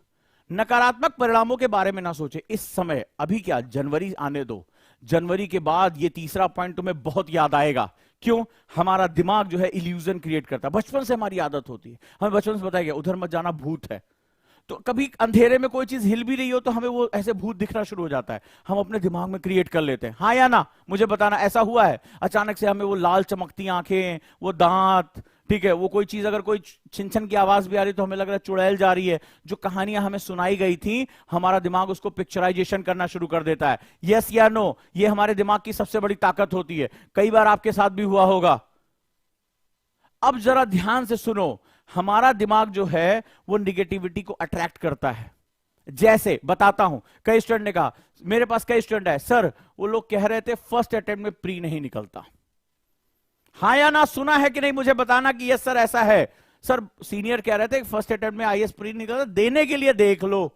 नकारात्मक परिणामों के बारे में ना सोचे इस समय। अभी क्या, जनवरी आने दो, जनवरी के बाद ये तीसरा पॉइंट तुम्हें बहुत याद आएगा। क्यों? हमारा दिमाग जो है इल्यूजन क्रिएट करता है, बचपन से हमारी आदत होती है। हमें बचपन से बताया गया उधर मत जाना, भूत है। तो कभी अंधेरे में कोई चीज हिल भी रही हो तो हमें वो ऐसे भूत दिखना शुरू हो जाता है, हम अपने दिमाग में क्रिएट कर लेते हैं। हाँ या ना? मुझे बताना, ऐसा हुआ है? अचानक से हमें वो लाल चमकती आंखें, वो दांत, ठीक है, वो कोई चीज अगर कोई छिन की आवाज भी आ रही तो हमें लग रहा है चुड़ैल जा रही है। जो कहानियां हमें सुनाई गई थी, हमारा दिमाग उसको पिक्चराइजेशन करना शुरू कर देता है। यस या नो, ये हमारे दिमाग की सबसे बड़ी ताकत होती है। कई बार आपके साथ भी हुआ होगा। अब जरा ध्यान से सुनो, हमारा दिमाग जो है वो निगेटिविटी को अट्रैक्ट करता है। जैसे बताता हूं, कई स्टूडेंट ने कहा, मेरे पास कई स्टूडेंट है सर, वो लोग कह रहे थे फर्स्ट अटेम्प्ट में प्री नहीं निकलता। हाँ या ना, सुना है कि नहीं मुझे बताना कि यस सर ऐसा है। सर सीनियर कह रहे थे फर्स्ट अटेम्प्ट में आईएएस प्री नहीं निकलता, देने के लिए देख लो।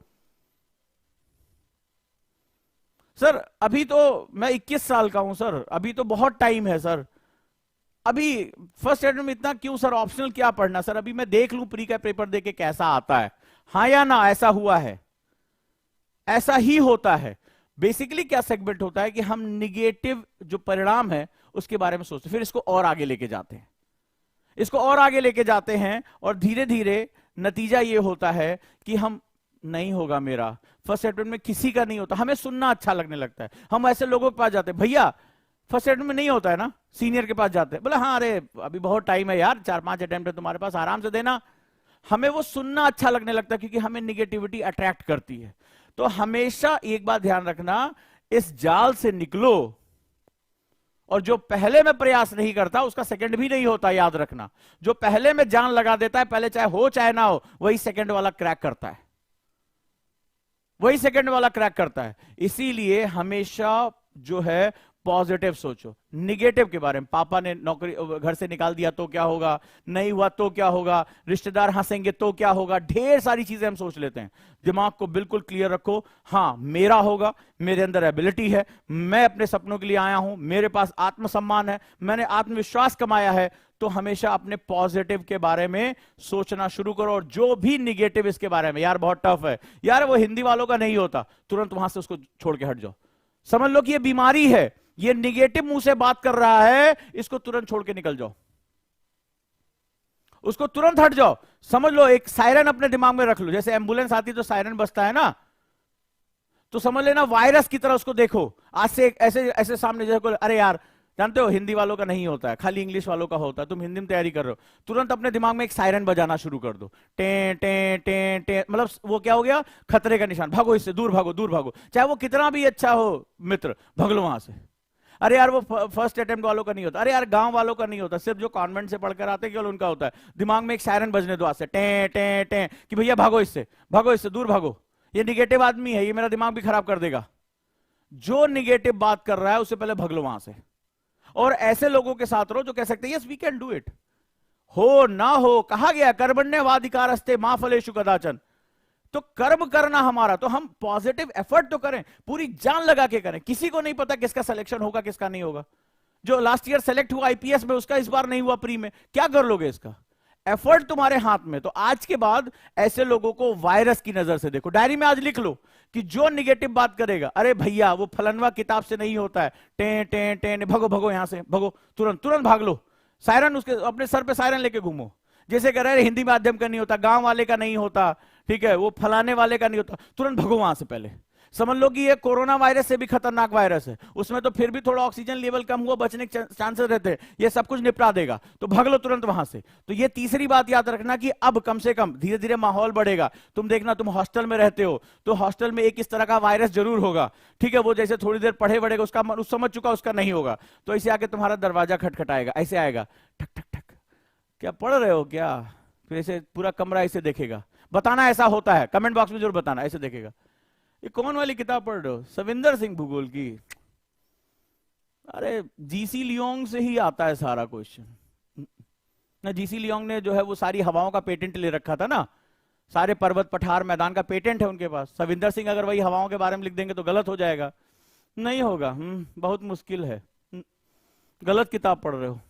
सर अभी तो मैं 21 साल का हूं सर, अभी तो बहुत टाइम है सर, अभी फर्स्ट अटेम्प्ट में इतना क्यों सर, ऑप्शनल क्या पढ़ना सर, अभी मैं देख लूं प्री का पेपर देके कैसा आता है। हाँ या ना, ऐसा हुआ है? ऐसा ही होता है। बेसिकली क्या सेगमेंट होता है कि हम निगेटिव जो परिणाम है उसके बारे में सोचते, फिर इसको और आगे लेके जाते हैं, इसको और आगे लेके जाते हैं, और धीरे धीरे नतीजा ये होता है कि हम नहीं होगा मेरा, फर्स्ट अटेम्प्ट में किसी का नहीं होता, हमें सुनना अच्छा लगने लगता है। हम ऐसे लोगों के पास जाते हैं, भैया फर्स्ट अटेम्प्ट में नहीं होता है ना, सीनियर के पास जाते हैं, बोले हाँ अरे अभी बहुत टाइम है यार, 4-5 अटेम्प्ट है तुम्हारे पास, आराम से देना। हमें वो सुनना अच्छा लगने लगता है क्योंकि हमें निगेटिविटी अट्रैक्ट करती है। तो हमेशा एक बात ध्यान रखना, इस जाल से निकलो, और जो पहले में प्रयास नहीं करता उसका सेकंड भी नहीं होता, याद रखना। जो पहले में जान लगा देता है, पहले चाहे हो चाहे ना हो, वही सेकंड वाला क्रैक करता है, वही सेकंड वाला क्रैक करता है। इसीलिए हमेशा जो है पॉजिटिव सोचो, निगेटिव के बारे में, पापा ने नौकरी घर से निकाल दिया तो क्या होगा, नहीं हुआ तो क्या होगा, रिश्तेदार हंसेंगे तो क्या होगा, ढेर सारी चीजें हम सोच लेते हैं। दिमाग को बिल्कुल क्लियर रखो, हाँ मेरा होगा, मेरे अंदर एबिलिटी है, मैं अपने सपनों के लिए आया हूं, मेरे पास आत्मसम्मान है, मैंने आत्मविश्वास कमाया है। तो हमेशा अपने पॉजिटिव के बारे में सोचना शुरू करो, और जो भी निगेटिव इसके बारे में, यार बहुत टफ है, यार वो हिंदी वालों का नहीं होता, तुरंत वहां से उसको छोड़ के हट जाओ। समझ लो कि ये बीमारी है, ये निगेटिव मुंह से बात कर रहा है, इसको तुरंत छोड़ के निकल जाओ, उसको तुरंत हट जाओ। समझ लो एक सायरन अपने दिमाग में रख लो, जैसे एम्बुलेंस आती तो सायरन बजता है ना, तो समझ लेना वायरस की तरह उसको देखो। आज से ऐसे ऐसे सामने जैसे, अरे यार जानते हो हिंदी वालों का नहीं होता है, खाली इंग्लिश वालों का होता है, तुम हिंदी में तैयारी कर रहे हो, तुरंत अपने दिमाग में एक सायरन बजाना शुरू कर दो, टे टे टे टे, मतलब वो क्या हो गया, खतरे का निशान, भागो इससे, दूर भागो दूर भागो, चाहे वो कितना भी अच्छा हो मित्र, भाग लो वहां से। अरे यार वो फर्स्ट अटेम्प्ट वालों का नहीं होता, अरे यार गांव वालों का नहीं होता, सिर्फ जो कॉन्वेंट से पढ़कर आते केवल उनका होता है। दिमाग में एक सायरन बजने दो आज से, टे टे टे, कि भैया भागो इससे, भागो इससे, दूर भागो, ये निगेटिव आदमी है, ये मेरा दिमाग भी खराब कर देगा। जो निगेटिव बात कर रहा है उससे पहले भाग लो वहां से, और ऐसे लोगों के साथ रहो जो कह सकते हैं yes we can do it, हो ना हो, कहा गया कर्मण्यवाधिकारस्ते मा फलेषु कदाचन। तो कर्म करना हमारा, तो हम पॉजिटिव एफर्ट तो करें, पूरी जान लगा के करें। किसी को नहीं पता किसका सिलेक्शन होगा किसका नहीं होगा, जो लास्ट ईयर सेलेक्ट हुआ आईपीएस में उसका इस बार नहीं हुआ प्री में, क्या कर लोगे इसका, एफर्ट तुम्हारे हाथ में। तो आज के बाद ऐसे लोगों को वायरस की नजर से देखो, डायरी में आज लिख लो कि जो निगेटिव बात करेगा, अरे भैया वो फलनवा किताब से नहीं होता है, टे टे टे, भगो भगो यहां से भगो, तुरंत तुरंत भाग लो, सायरन उसके अपने सर पे सायरन लेके घूमो, जैसे कह रहे हैं हिंदी माध्यम का नहीं होता, गांव वाले का नहीं होता, ठीक है, वो फलाने वाले का नहीं होता, तुरंत भगो वहां से। पहले समझ लो कि ये कोरोना वायरस से भी खतरनाक वायरस है, उसमें तो फिर भी थोड़ा ऑक्सीजन लेवल कम हुआ, बचने के चांसेस रहते हैं, ये सब कुछ निपटा देगा, तो भाग लो तुरंत वहां से। तो ये तीसरी बात याद रखना कि अब कम से कम धीरे धीरे माहौल बढ़ेगा। तुम देखना, तुम हॉस्टल में रहते हो तो हॉस्टल में एक इस तरह का वायरस जरूर होगा, ठीक है, वो जैसे थोड़ी देर पढ़े बढ़ेगा, उसका मन समझ चुका, उसका नहीं होगा, तो ऐसे आके तुम्हारा दरवाजा खटखटाएगा, ऐसे आएगा ठक ठक ठक, क्या पढ़ रहे हो क्या, फिर ऐसे पूरा कमरा ऐसे देखेगा, बताना ऐसा होता है, कमेंट बॉक्स में जरूर बताना, ऐसे देखेगा। ये कौन वाली किताब पढ़ रहे हो, सविंदर सिंह भूगोल की, अरे जीसी लियोंग से ही आता है सारा क्वेश्चन ना, जीसी लियोंग ने जो है वो सारी हवाओं का पेटेंट ले रखा था ना, सारे पर्वत पठार मैदान का पेटेंट है उनके पास। सविंदर सिंह अगर वही हवाओं के बारे में लिख देंगे तो गलत हो जाएगा, नहीं होगा, बहुत मुश्किल है, गलत किताब पढ़ रहे हो।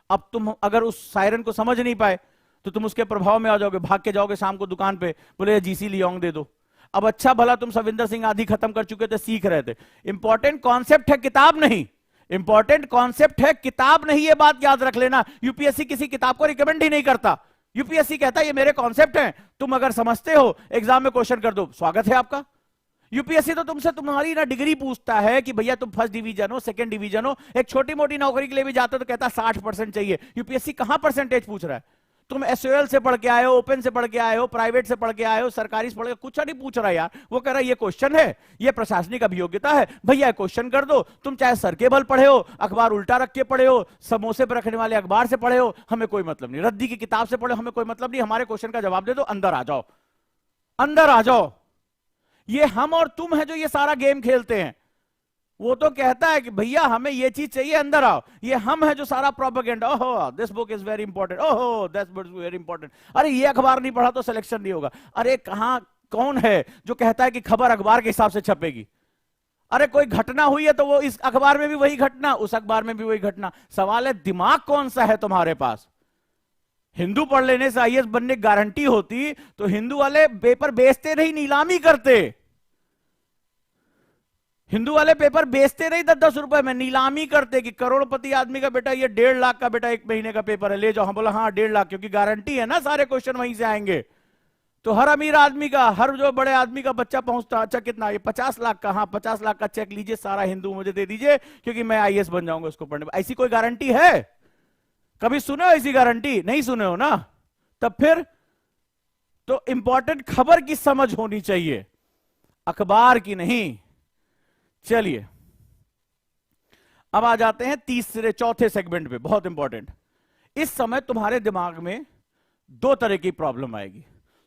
अब तुम अगर उस सायरन को समझ नहीं पाए तो तुम उसके प्रभाव में आ जाओगे, भाग के जाओगे शाम को दुकान पे, बोले जीसी लियोंग दे दो। अब अच्छा भला तुम सविंदर सिंह आदि खत्म कर चुके थे, सीख रहे थे, इंपॉर्टेंट कॉन्सेप्ट है किताब नहीं, इंपॉर्टेंट कॉन्सेप्ट है किताब नहीं, ये बात याद रख लेना। यूपीएससी किसी किताब को रिकमेंड ही नहीं करता, यूपीएससी कहता है ये मेरे कॉन्सेप्ट हैं, तुम अगर समझते हो एग्जाम में क्वेश्चन कर दो, स्वागत है आपका। यूपीएससी तो तुमसे तुम्हारी ना डिग्री पूछता है कि भैया तुम फर्स्ट डिवीजन हो, सेकंड डिवीजन हो, एक छोटी मोटी नौकरी के लिए भी जाते हो तो कहता 60% चाहिए। यूपीएससी कहां परसेंटेज पूछ रहा है, तुम एसओएल से पढ़ के आए हो, ओपन से पढ़ के आए हो, प्राइवेट से पढ़ के आए हो, सरकारी से पढ़ के, कुछ नहीं पूछ रहा यार। वो कह रहा है ये क्वेश्चन है, ये प्रशासनिक अभियोग्यता है, भैया क्वेश्चन कर दो। तुम चाहे सर के बल पढ़े हो, अखबार उल्टा रख के पढ़े हो, समोसे पर रखने वाले अखबार से पढ़े हो, हमें कोई मतलब नहीं। रद्दी की किताब से पढ़े, हमें कोई मतलब नहीं। हमारे क्वेश्चन का जवाब दे दो, अंदर आ जाओ, अंदर आ जाओ। ये हम और तुम है जो ये सारा गेम खेलते हैं। वो तो कहता है कि भैया हमें ये चीज चाहिए, अंदर आओ। ये हम है जो सारा प्रोपेगेंडा, ओहो this book is very important, ओहो this book is very important, अरे ये अखबार नहीं पढ़ा तो सिलेक्शन नहीं होगा। अरे कहां, कौन है जो कहता है कि खबर अखबार के हिसाब से छपेगी? अरे कोई घटना हुई है तो वो इस अखबार में भी वही घटना, उस अखबार में भी वही घटना। सवाल है दिमाग कौन सा है तुम्हारे पास? हिंदू पढ़ लेने से आईएएस बनने की गारंटी होती तो हिंदू वाले पेपर बेचते नहीं, नीलामी करते। हिंदू वाले पेपर बेचते नहीं 10-10 रुपए में, नीलामी करते कि करोड़पति आदमी का बेटा ये 1.5 लाख का बेटा 1 महीने का पेपर है, ले जाओ। हम बोला हाँ 1.5 लाख, क्योंकि गारंटी है ना सारे क्वेश्चन वहीं से आएंगे। तो हर अमीर आदमी का, हर जो बड़े आदमी का बच्चा पहुंचता, अच्छा कितना, ये 50 लाख का, हाँ 50 लाख का चेक लीजिए, सारा हिंदू मुझे दे दीजिए क्योंकि मैं आईएएस बन जाऊंगा उसको पढ़ने में। ऐसी कोई गारंटी है? कभी सुने हो ऐसी गारंटी? नहीं सुने हो ना। तब फिर तो इंपॉर्टेंट खबर की समझ होनी चाहिए, अखबार की नहीं। चलिए अब आ जाते हैं तीसरे चौथे सेगमेंट पे, बहुत इंपॉर्टेंट। इस समय तुम्हारे दिमाग में 2 तरह की प्रॉब्लम आएगी।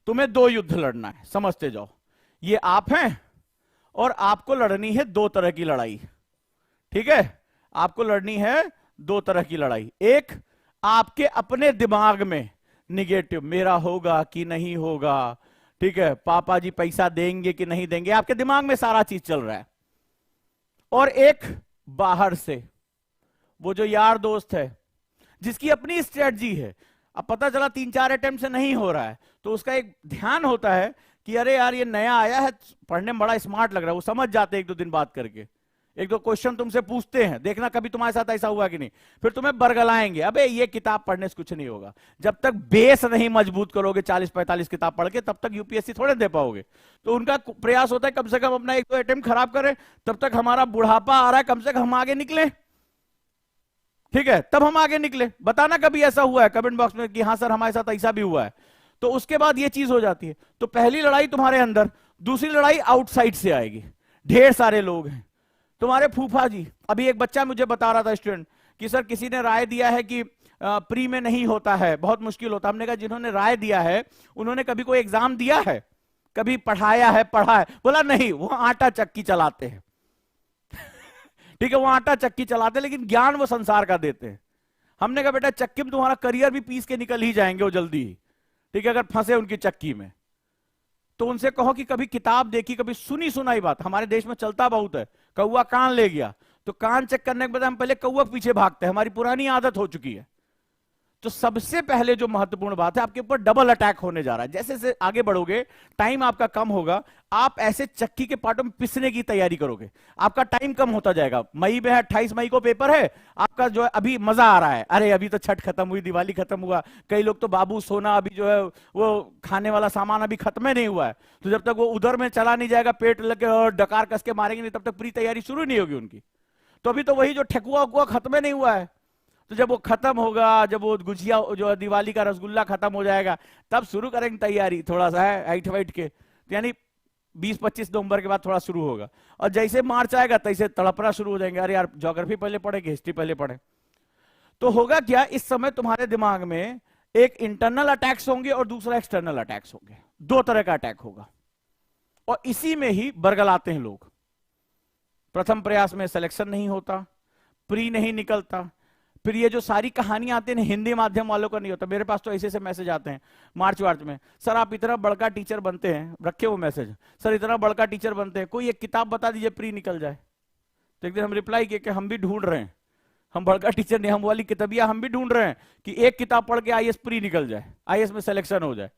तुम्हें 2 युद्ध लड़ना है, समझते जाओ। ये आप हैं और आपको लड़नी है 2 तरह की लड़ाई। ठीक है, आपको लड़नी है 2 तरह की लड़ाई। एक आपके अपने दिमाग में निगेटिव, मेरा होगा कि नहीं होगा, ठीक है, पापा जी पैसा देंगे कि नहीं देंगे, आपके दिमाग में सारा चीज चल रहा है। और एक बाहर से, वो जो यार दोस्त है जिसकी अपनी स्ट्रेटजी है। अब पता चला 3-4 अटेम्प्ट से नहीं हो रहा है तो उसका एक ध्यान होता है कि अरे यार ये नया आया है, पढ़ने में बड़ा स्मार्ट लग रहा है। वो समझ जाते हैं 1-2 दिन बात करके, 1-2 क्वेश्चन तुमसे पूछते हैं, देखना कभी तुम्हारे साथ ऐसा हुआ कि नहीं। फिर तुम्हें बरगलाएंगे, अबे ये किताब पढ़ने से कुछ नहीं होगा। जब तक बेस नहीं मजबूत करोगे 40-45 किताब पढ़ के, तब तक यूपीएससी थोड़े दे पाओगे। तो उनका प्रयास होता है कम से कम अपना 1-2 अटेम्प्ट खराब करें, तब तक हमारा बुढ़ापा आ रहा है, कम से कम हम आगे निकले। ठीक है, तब हम आगे निकले। बताना कभी ऐसा हुआ है कमेंट बॉक्स में कि हाँ सर हमारे साथ ऐसा भी हुआ है। तो उसके बाद ये चीज हो जाती है। तो पहली लड़ाई तुम्हारे अंदर, दूसरी लड़ाई आउटसाइड से आएगी। ढेर सारे लोग हैं, तुम्हारे फूफा जी। अभी एक बच्चा मुझे बता रहा था स्टूडेंट कि सर किसी ने राय दिया है कि प्री में नहीं होता है, बहुत मुश्किल होता है। हमने कहा जिन्होंने राय दिया है उन्होंने कभी कोई एग्जाम दिया है, कभी पढ़ाया है, पढ़ा है? बोला नहीं, वो आटा चक्की चलाते हैं। ठीक है, वो आटा चक्की चलाते हैं लेकिन ज्ञान वो संसार का देते हैं। हमने कहा बेटा चक्की में तुम्हारा करियर भी पीस के निकल ही जाएंगे वो जल्दी ही, ठीक है, अगर फंसे उनकी चक्की में। तो उनसे कहो कि कभी किताब देखी, कभी सुनी सुनाई बात। हमारे देश में चलता बहुत है, कौवा कान ले गया, तो कान चेक करने के बाद हम पहले कौवा के पीछे भागते हैं, हमारी पुरानी आदत हो चुकी है। तो सबसे पहले जो महत्वपूर्ण बात है, आपके ऊपर डबल अटैक होने जा रहा है। जैसे जैसे आगे बढ़ोगे, टाइम आपका कम होगा, आप ऐसे चक्की के पार्टों में पिसने की तैयारी करोगे, आपका टाइम कम होता जाएगा। मई में है, 28 मई को पेपर है आपका, जो है अभी मजा आ रहा है, अरे अभी तो छठ खत्म हुई, दिवाली खत्म हुआ, कई लोग तो बाबू सोना अभी जो है वो खाने वाला सामान अभी खत्म ही नहीं हुआ है। तो जब तक वो उधर में चला नहीं जाएगा, पेट लगे और डकार कस के मारेंगे नहीं, तब तक प्री तैयारी शुरू नहीं होगी उनकी। तो अभी तो वही जो ठेकुआ उकुआ खत्म नहीं हुआ है, तो जब वो खत्म होगा, जब वो गुजिया जो दिवाली का रसगुल्ला खत्म हो जाएगा, तब शुरू करेंगे तैयारी, थोड़ा सा है हाइट वाइट के। यानी 20-25 नवंबर के बाद थोड़ा शुरू होगा। और जैसे मार्च आएगा तैसे तड़पना शुरू हो जाएंगे, अरे यार ज्योग्राफी पहले पढ़ेंगे, हिस्ट्री पहले पढ़े। तो होगा क्या, इस समय तुम्हारे दिमाग में एक इंटरनल अटैक्स होंगे और दूसरा एक्सटर्नल अटैक्स होंगे। 2 तरह का अटैक होगा और इसी में ही बरगलाते हैं लोग। प्रथम प्रयास में सिलेक्शन नहीं होता, प्री नहीं निकलता, फिर ये जो सारी कहानियां आती हैं हिंदी माध्यम वालों का नहीं होता। मेरे पास तो ऐसे ऐसे मैसेज आते हैं मार्च में, सर आप इतना बड़का टीचर बनते हैं, रखे वो मैसेज, सर इतना बड़का टीचर बनते हैं, कोई एक किताब बता दीजिए प्री निकल जाए। तो एक दिन हम रिप्लाई किए कि हम भी ढूंढ रहे हैं, हम बड़का टीचर नहीं, हम वाली किताबियां हम भी ढूंढ रहे हैं कि एक किताब पढ़ के आईएएस प्री निकल जाए, आईएएस में सिलेक्शन हो जाए।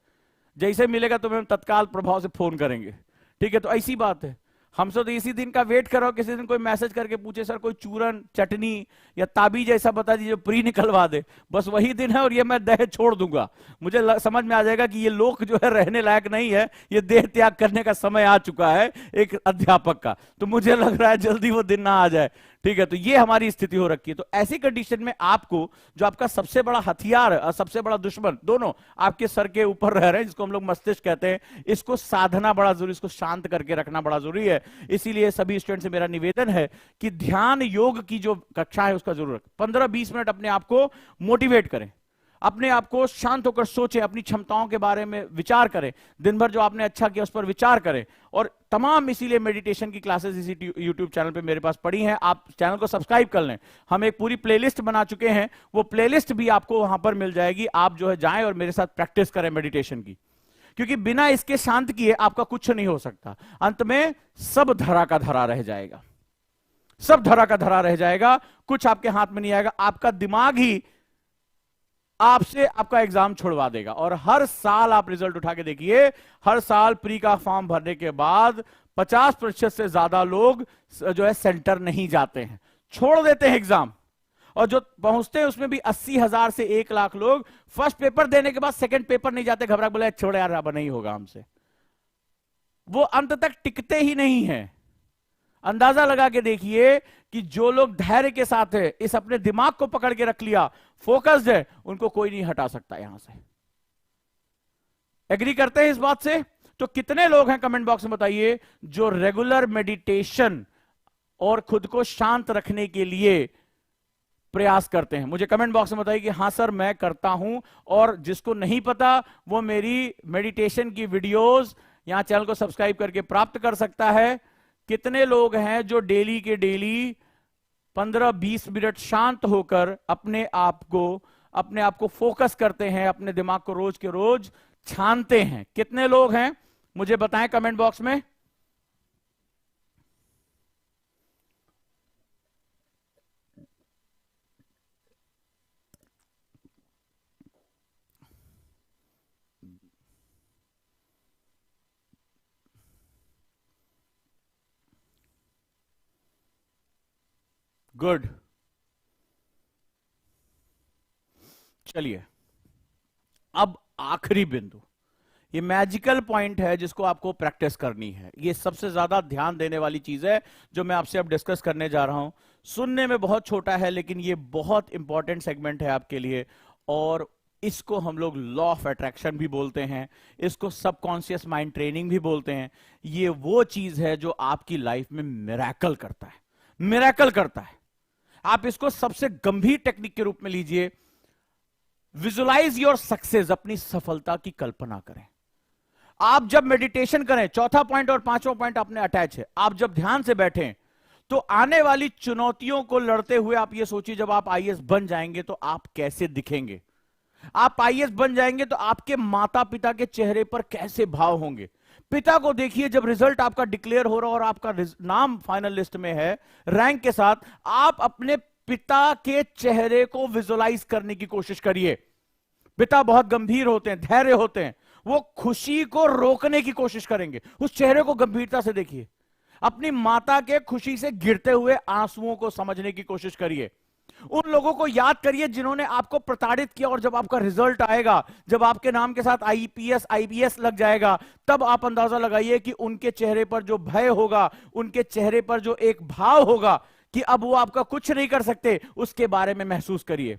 जैसे मिलेगा तो हम तत्काल प्रभाव से फोन करेंगे। ठीक है, तो ऐसी बात है। हमसे तो इसी दिन का वेट करो, किसी दिन कोई मैसेज करके पूछे सर कोई चूरन चटनी या ताबीज ऐसा बता दीजिए प्री निकलवा दे, बस वही दिन है और ये मैं देह छोड़ दूंगा। मुझे समझ में आ जाएगा कि ये लोक जो है रहने लायक नहीं है, ये देह त्याग करने का समय आ चुका है एक अध्यापक का। तो मुझे लग रहा है जल्दी वो दिन ना आ जाए। ठीक है, तो ये हमारी स्थिति हो रखी है। तो ऐसी कंडीशन में आपको जो आपका सबसे बड़ा हथियार और सबसे बड़ा दुश्मन दोनों आपके सर के ऊपर रह रहे हैं, जिसको हम लोग मस्तिष्क कहते हैं, इसको साधना बड़ा जरूरी, इसको शांत करके रखना बड़ा जरूरी है। इसीलिए सभी स्टूडेंट से मेरा निवेदन है कि ध्यान योग की जो कक्षा है उसका जरूर 15-20 मिनट अपने आप को मोटिवेट करें, अपने आप को शांत होकर सोचें, अपनी क्षमताओं के बारे में विचार करें, दिन भर जो आपने अच्छा किया उस पर विचार करें। और तमाम इसीलिए मेडिटेशन की क्लासेस इसी YouTube चैनल पे मेरे पास पड़ी हैं, आप चैनल को सब्सक्राइब कर लें। हम एक पूरी प्लेलिस्ट बना चुके हैं, वो प्लेलिस्ट भी आपको वहां पर मिल जाएगी। आप जो है जाएं और मेरे साथ प्रैक्टिस करें मेडिटेशन की, क्योंकि बिना इसके शांत किए आपका कुछ नहीं हो सकता। अंत में सब धरा का धरा रह जाएगा, सब धरा का धरा रह जाएगा, कुछ आपके हाथ में नहीं आएगा। आपका दिमाग ही आपसे आपका एग्जाम छुड़वा देगा। और हर साल आप रिजल्ट उठा के देखिए, हर साल प्री का फॉर्म भरने के बाद 50% से ज्यादा लोग जो है सेंटर नहीं जाते हैं, छोड़ देते हैं एग्जाम। और जो पहुंचते हैं उसमें भी 80,000 से 1 लाख लोग फर्स्ट पेपर देने के बाद सेकंड पेपर नहीं जाते, घबरा बोले छोड़ यार अब नहीं होगा हमसे, वो अंत तक टिकते ही नहीं है। अंदाजा लगा के देखिए कि जो लोग धैर्य के साथ है, इस अपने दिमाग को पकड़ के रख लिया, फोकस्ड है, उनको कोई नहीं हटा सकता यहां से। एग्री करते हैं इस बात से? तो कितने लोग हैं कमेंट बॉक्स में बताइए जो रेगुलर मेडिटेशन और खुद को शांत रखने के लिए प्रयास करते हैं? मुझे कमेंट बॉक्स में बताइए कि हां सर मैं करता हूं। और जिसको नहीं पता वो मेरी मेडिटेशन की वीडियोस यहां चैनल को सब्सक्राइब करके प्राप्त कर सकता है। कितने लोग हैं जो डेली के डेली 15-20 मिनट शांत होकर अपने आप को फोकस करते हैं, अपने दिमाग को रोज के रोज छानते हैं? कितने लोग हैं मुझे बताएं कमेंट बॉक्स में। गुड, चलिए अब आखिरी बिंदु, ये मैजिकल पॉइंट है जिसको आपको प्रैक्टिस करनी है। ये सबसे ज्यादा ध्यान देने वाली चीज है जो मैं आपसे अब डिस्कस करने जा रहा हूं। सुनने में बहुत छोटा है लेकिन ये बहुत इंपॉर्टेंट सेगमेंट है आपके लिए। और इसको हम लोग लॉ ऑफ अट्रैक्शन भी बोलते हैं, इसको सबकॉन्शियस माइंड ट्रेनिंग भी बोलते हैं। ये वो चीज है जो आपकी लाइफ में मिरेकल करता है, मिरेकल करता है। आप इसको सबसे गंभीर टेक्निक के रूप में लीजिए। विजुलाइज योर सक्सेस, अपनी सफलता की कल्पना करें। आप जब मेडिटेशन करें, चौथा पॉइंट और पांचवा पॉइंट अपने अटैच है, आप जब ध्यान से बैठें तो आने वाली चुनौतियों को लड़ते हुए आप ये सोचिए जब आप आईएएस बन जाएंगे तो आप कैसे दिखेंगे। आप आईएएस बन जाएंगे तो आपके माता पिता के चेहरे पर कैसे भाव होंगे। पिता को देखिए जब रिजल्ट आपका डिक्लेयर हो रहा और आपका नाम फाइनल लिस्ट में है रैंक के साथ, आप अपने पिता के चेहरे को विजुलाइज करने की कोशिश करिए। पिता बहुत गंभीर होते हैं, धैर्य होते हैं, वो खुशी को रोकने की कोशिश करेंगे। उस चेहरे को गंभीरता से देखिए। अपनी माता के खुशी से गिरते हुए आंसुओं को समझने की कोशिश करिए। उन लोगों को याद करिए जिन्होंने आपको प्रताड़ित किया, और जब आपका रिजल्ट आएगा, जब आपके नाम के साथ आईपीएस आईबीएस लग जाएगा, तब आप अंदाजा लगाइए कि उनके चेहरे पर जो भय होगा, उनके चेहरे पर जो एक भाव होगा कि अब वो आपका कुछ नहीं कर सकते, उसके बारे में महसूस करिए।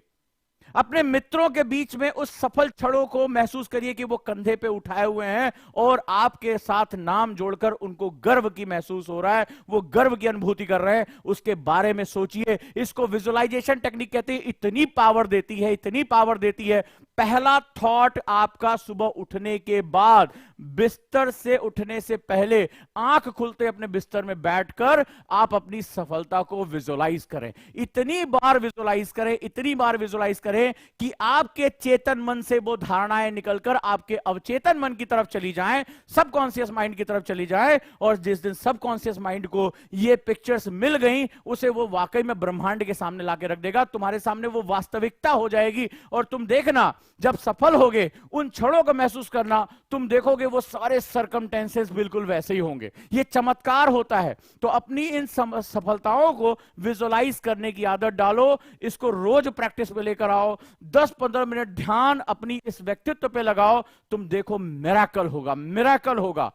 अपने मित्रों के बीच में उस सफल क्षणों को महसूस करिए कि वो कंधे पे उठाए हुए हैं और आपके साथ नाम जोड़कर उनको गर्व की महसूस हो रहा है, वो गर्व की अनुभूति कर रहे हैं, उसके बारे में सोचिए। इसको विजुअलाइजेशन टेक्निक कहते हैं। इतनी पावर देती है, इतनी पावर देती है। पहला थॉट आपका सुबह उठने के बाद, बिस्तर से उठने से पहले, आंख खुलते अपने बिस्तर में बैठकर आप अपनी सफलता को विजुअलाइज करें। इतनी बार विजुअलाइज करें, इतनी बार विजुअलाइज करें कि आपके चेतन मन से वो धारणाएं निकलकर आपके अवचेतन मन की तरफ चली जाएं, सबकॉन्शियस माइंड की तरफ चली जाएं। और जिस दिन सबकॉन्शियस माइंड को ये पिक्चर्स मिल गई, उसे वो वाकई में ब्रह्मांड के सामने लाके रख देगा। तुम्हारे सामने वो वास्तविकता हो जाएगी और तुम देखना जब सफल होगे, उन क्षणों को महसूस करना, तुम देखोगे वो सारे सर्कमटेंसेस बिल्कुल वैसे ही होंगे। ये चमत्कार होता है। तो अपनी इन सफलताओं को विजुअलाइज करने की आदत डालो, इसको रोज प्रैक्टिस में लेकर आओ। 10-15 मिनट ध्यान अपनी इस व्यक्तित्व पे लगाओ, तुम देखो मिरेकल होगा, मिरेकल होगा।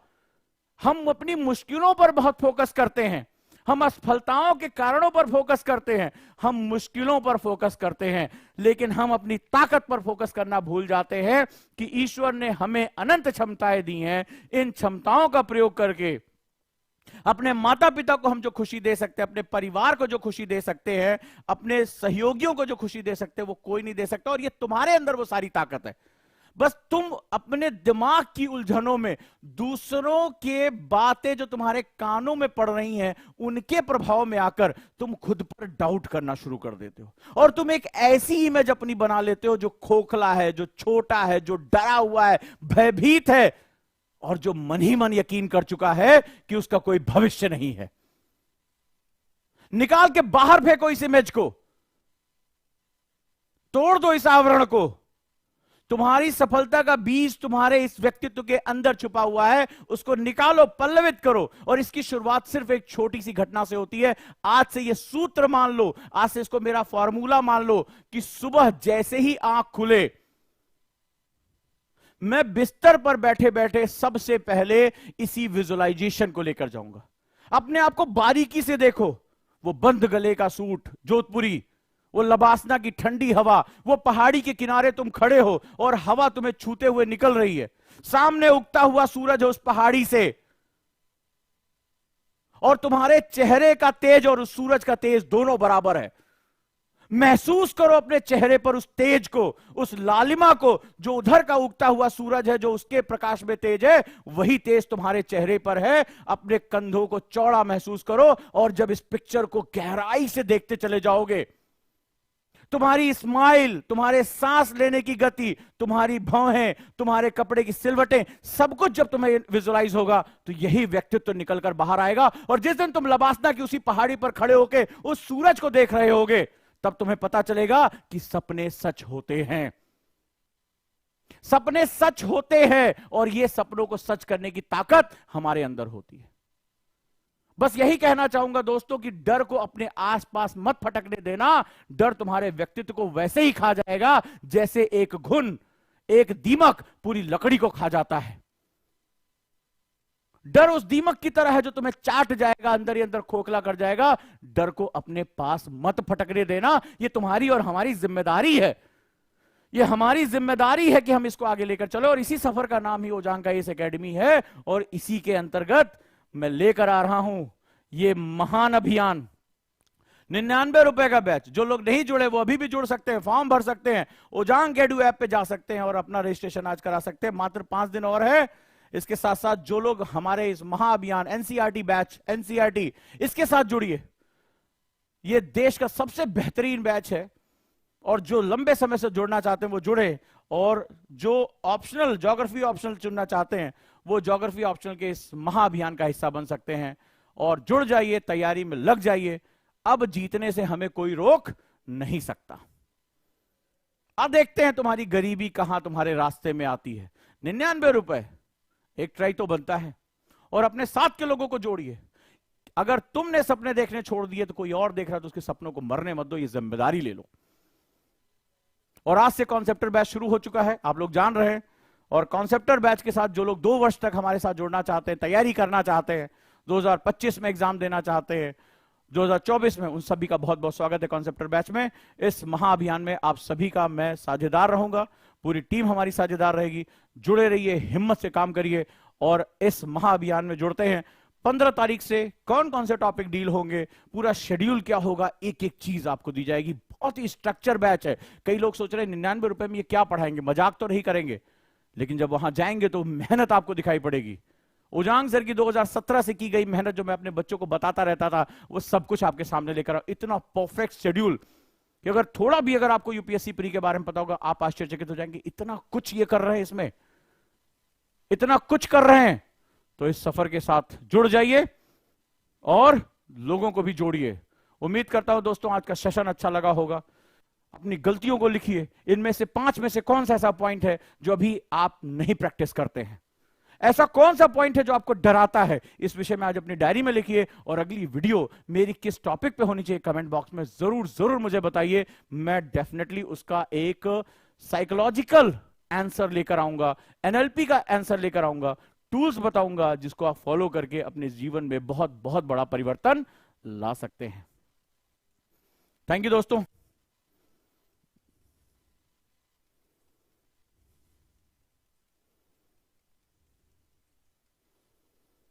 हम अपनी मुश्किलों पर बहुत फोकस करते हैं, हम असफलताओं के कारणों पर फोकस करते हैं, हम मुश्किलों पर फोकस करते हैं, लेकिन हम अपनी ताकत पर फोकस करना भूल जाते हैं कि ईश्वर ने हमें अनंत क्षमताएं दी हैं। इन क्षमताओं का प्रयोग करके अपने माता पिता को हम जो खुशी दे सकते हैं, अपने परिवार को जो खुशी दे सकते हैं, अपने सहयोगियों को जो खुशी दे सकते हैं, वो कोई नहीं दे सकता। और ये तुम्हारे अंदर वो सारी ताकत है। बस तुम अपने दिमाग की उलझनों में दूसरों के बातें जो तुम्हारे कानों में पड़ रही हैं, उनके प्रभाव में आकर तुम खुद पर डाउट करना शुरू कर देते हो, और तुम एक ऐसी इमेज अपनी बना लेते हो जो खोखला है, जो छोटा है, जो डरा हुआ है, भयभीत है, और जो मन ही मन यकीन कर चुका है कि उसका कोई भविष्य नहीं है। निकाल के बाहर फेंको इस इमेज को, तोड़ दो इस आवरण को। तुम्हारी सफलता का बीज तुम्हारे इस व्यक्तित्व के अंदर छुपा हुआ है, उसको निकालो, पल्लवित करो। और इसकी शुरुआत सिर्फ एक छोटी सी घटना से होती है। आज से ये सूत्र मान लो, आज से इसको मेरा फॉर्मूला मान लो कि सुबह जैसे ही आंख खुले, मैं बिस्तर पर बैठे बैठे सबसे पहले इसी विजुअलाइजेशन को लेकर जाऊंगा। अपने आप को बारीकी से देखो, वो बंद गले का सूट जोधपुरी, वो लबासना की ठंडी हवा, वो पहाड़ी के किनारे तुम खड़े हो और हवा तुम्हें छूते हुए निकल रही है, सामने उगता हुआ सूरज है उस पहाड़ी से, और तुम्हारे चेहरे का तेज और उस सूरज का तेज दोनों बराबर है। महसूस करो अपने चेहरे पर उस तेज को, उस लालिमा को। जो उधर का उगता हुआ सूरज है, जो उसके प्रकाश में तेज है, वही तेज तुम्हारे चेहरे पर है। अपने कंधों को चौड़ा महसूस करो, और जब इस पिक्चर को गहराई से देखते चले जाओगे, तुम्हारी स्माइल, तुम्हारे सांस लेने की गति, तुम्हारी भौहें, तुम्हारे कपड़े की सिलवटें, सब कुछ जब तुम्हें विजुअलाइज होगा, तो यही व्यक्तित्व निकलकर बाहर आएगा। और जिस दिन तुम लबासना की उसी पहाड़ी पर खड़े होकर उस सूरज को देख रहे होगे, तब तुम्हें पता चलेगा कि सपने सच होते हैं। सपने सच होते हैं, और ये सपनों को सच करने की ताकत हमारे अंदर होती है। बस यही कहना चाहूंगा दोस्तों कि डर को अपने आसपास मत फटकने देना। डर तुम्हारे व्यक्तित्व को वैसे ही खा जाएगा जैसे एक घुन, एक दीमक पूरी लकड़ी को खा जाता है। डर उस दीमक की तरह है जो तुम्हें चाट जाएगा, अंदर ही अंदर खोखला कर जाएगा। डर को अपने पास मत फटकने देना। ये तुम्हारी और हमारी जिम्मेदारी है। ये हमारी जिम्मेदारी है कि हम इसको आगे लेकर चलो। और इसी सफर का नाम ही ओजांग आईएएस एकेडमी है, और इसी के अंतर्गत मैं लेकर आ रहा हूं ये महान अभियान। 99 रुपए का बैच। जो लोग नहीं जुड़े वो अभी भी जुड़ सकते हैं, फॉर्म भर सकते हैं, ओजांग एडू ऐप पे जा सकते हैं और अपना रजिस्ट्रेशन आज करा सकते हैं। मात्र 5 दिन और है। इसके साथ साथ जो लोग हमारे इस महाअभियान एनसीईआरटी बैच, एनसीईआरटी, इसके साथ जुड़िए। ये देश का सबसे बेहतरीन बैच है, और जो लंबे समय से जुड़ना चाहते हैं वो जुड़े, और जो ऑप्शनल ज्योग्राफी ऑप्शनल चुनना चाहते हैं वो ज्योग्राफी ऑप्शनल के इस महाअभियान का हिस्सा बन सकते हैं। और जुड़ जाइए, तैयारी में लग जाइए। अब जीतने से हमें कोई रोक नहीं सकता। अब देखते हैं तुम्हारी गरीबी कहां तुम्हारे रास्ते में आती है। 99 रुपए, एक ट्राई तो बनता है। और अपने साथ के लोगों को जोड़िए। अगर तुमने सपने देखने छोड़ दिए तो कोई और देख रहा है, तो उसके सपनों को मरने मत दो, ये जिम्मेदारी ले लो। और आज से कॉन्सेप्टर बैच शुरू हो चुका है, आप लोग जान रहे हैं। और कॉन्सेप्टर बैच के साथ जो लोग 2 वर्ष तक हमारे साथ जुड़ना चाहते हैं, तैयारी करना चाहते हैं, 2025 में एग्जाम देना चाहते हैं, 2024 में, उन सभी का बहुत बहुत स्वागत है कॉन्सेप्टर बैच में। इस महाअभियान में आप सभी का मैं साझेदार रहूंगा, पूरी टीम हमारी साझेदार रहेगी। जुड़े रहिए, हिम्मत से काम करिए, और इस महाअभियान में जुड़ते हैं। 15 तारीख से कौन कौन से टॉपिक डील होंगे, पूरा शेड्यूल क्या होगा, एक एक चीज आपको दी जाएगी। बहुत ही स्ट्रक्चर बैच है। कई लोग सोच रहे हैं 99 रुपए में ये क्या पढ़ाएंगे, मजाक तो नहीं करेंगे, लेकिन जब वहां जाएंगे तो मेहनत आपको दिखाई पड़ेगी। ओजांग सर की 2017 से की गई मेहनत जो मैं अपने बच्चों को बताता रहता था, वो सब कुछ आपके सामने लेकर आओ। इतना परफेक्ट शेड्यूल कि अगर थोड़ा भी अगर आपको यूपीएससी प्री के बारे में पता होगा, आप आश्चर्यचकित हो जाएंगे। इतना कुछ ये कर रहे हैं, इसमें इतना कुछ कर रहे हैं। तो इस सफर के साथ जुड़ जाइए और लोगों को भी जोड़िए। उम्मीद करता हूं दोस्तों आज का सेशन अच्छा लगा होगा। अपनी गलतियों को लिखिए। इनमें से 5 में से कौन सा ऐसा पॉइंट है जो अभी आप नहीं प्रैक्टिस करते हैं, ऐसा कौन सा पॉइंट है जो आपको डराता है, इस विषय में आज अपनी डायरी में लिखिए। और अगली वीडियो मेरी किस टॉपिक पे होनी चाहिए कमेंट बॉक्स में जरूर जरूर मुझे बताइए। मैं डेफिनेटली उसका एक साइकोलॉजिकल आंसर लेकर आऊंगा, एनएलपी का आंसर लेकर आऊंगा, टूल्स बताऊंगा जिसको आप फॉलो करके अपने जीवन में बहुत बहुत बड़ा परिवर्तन ला सकते हैं। थैंक यू दोस्तों।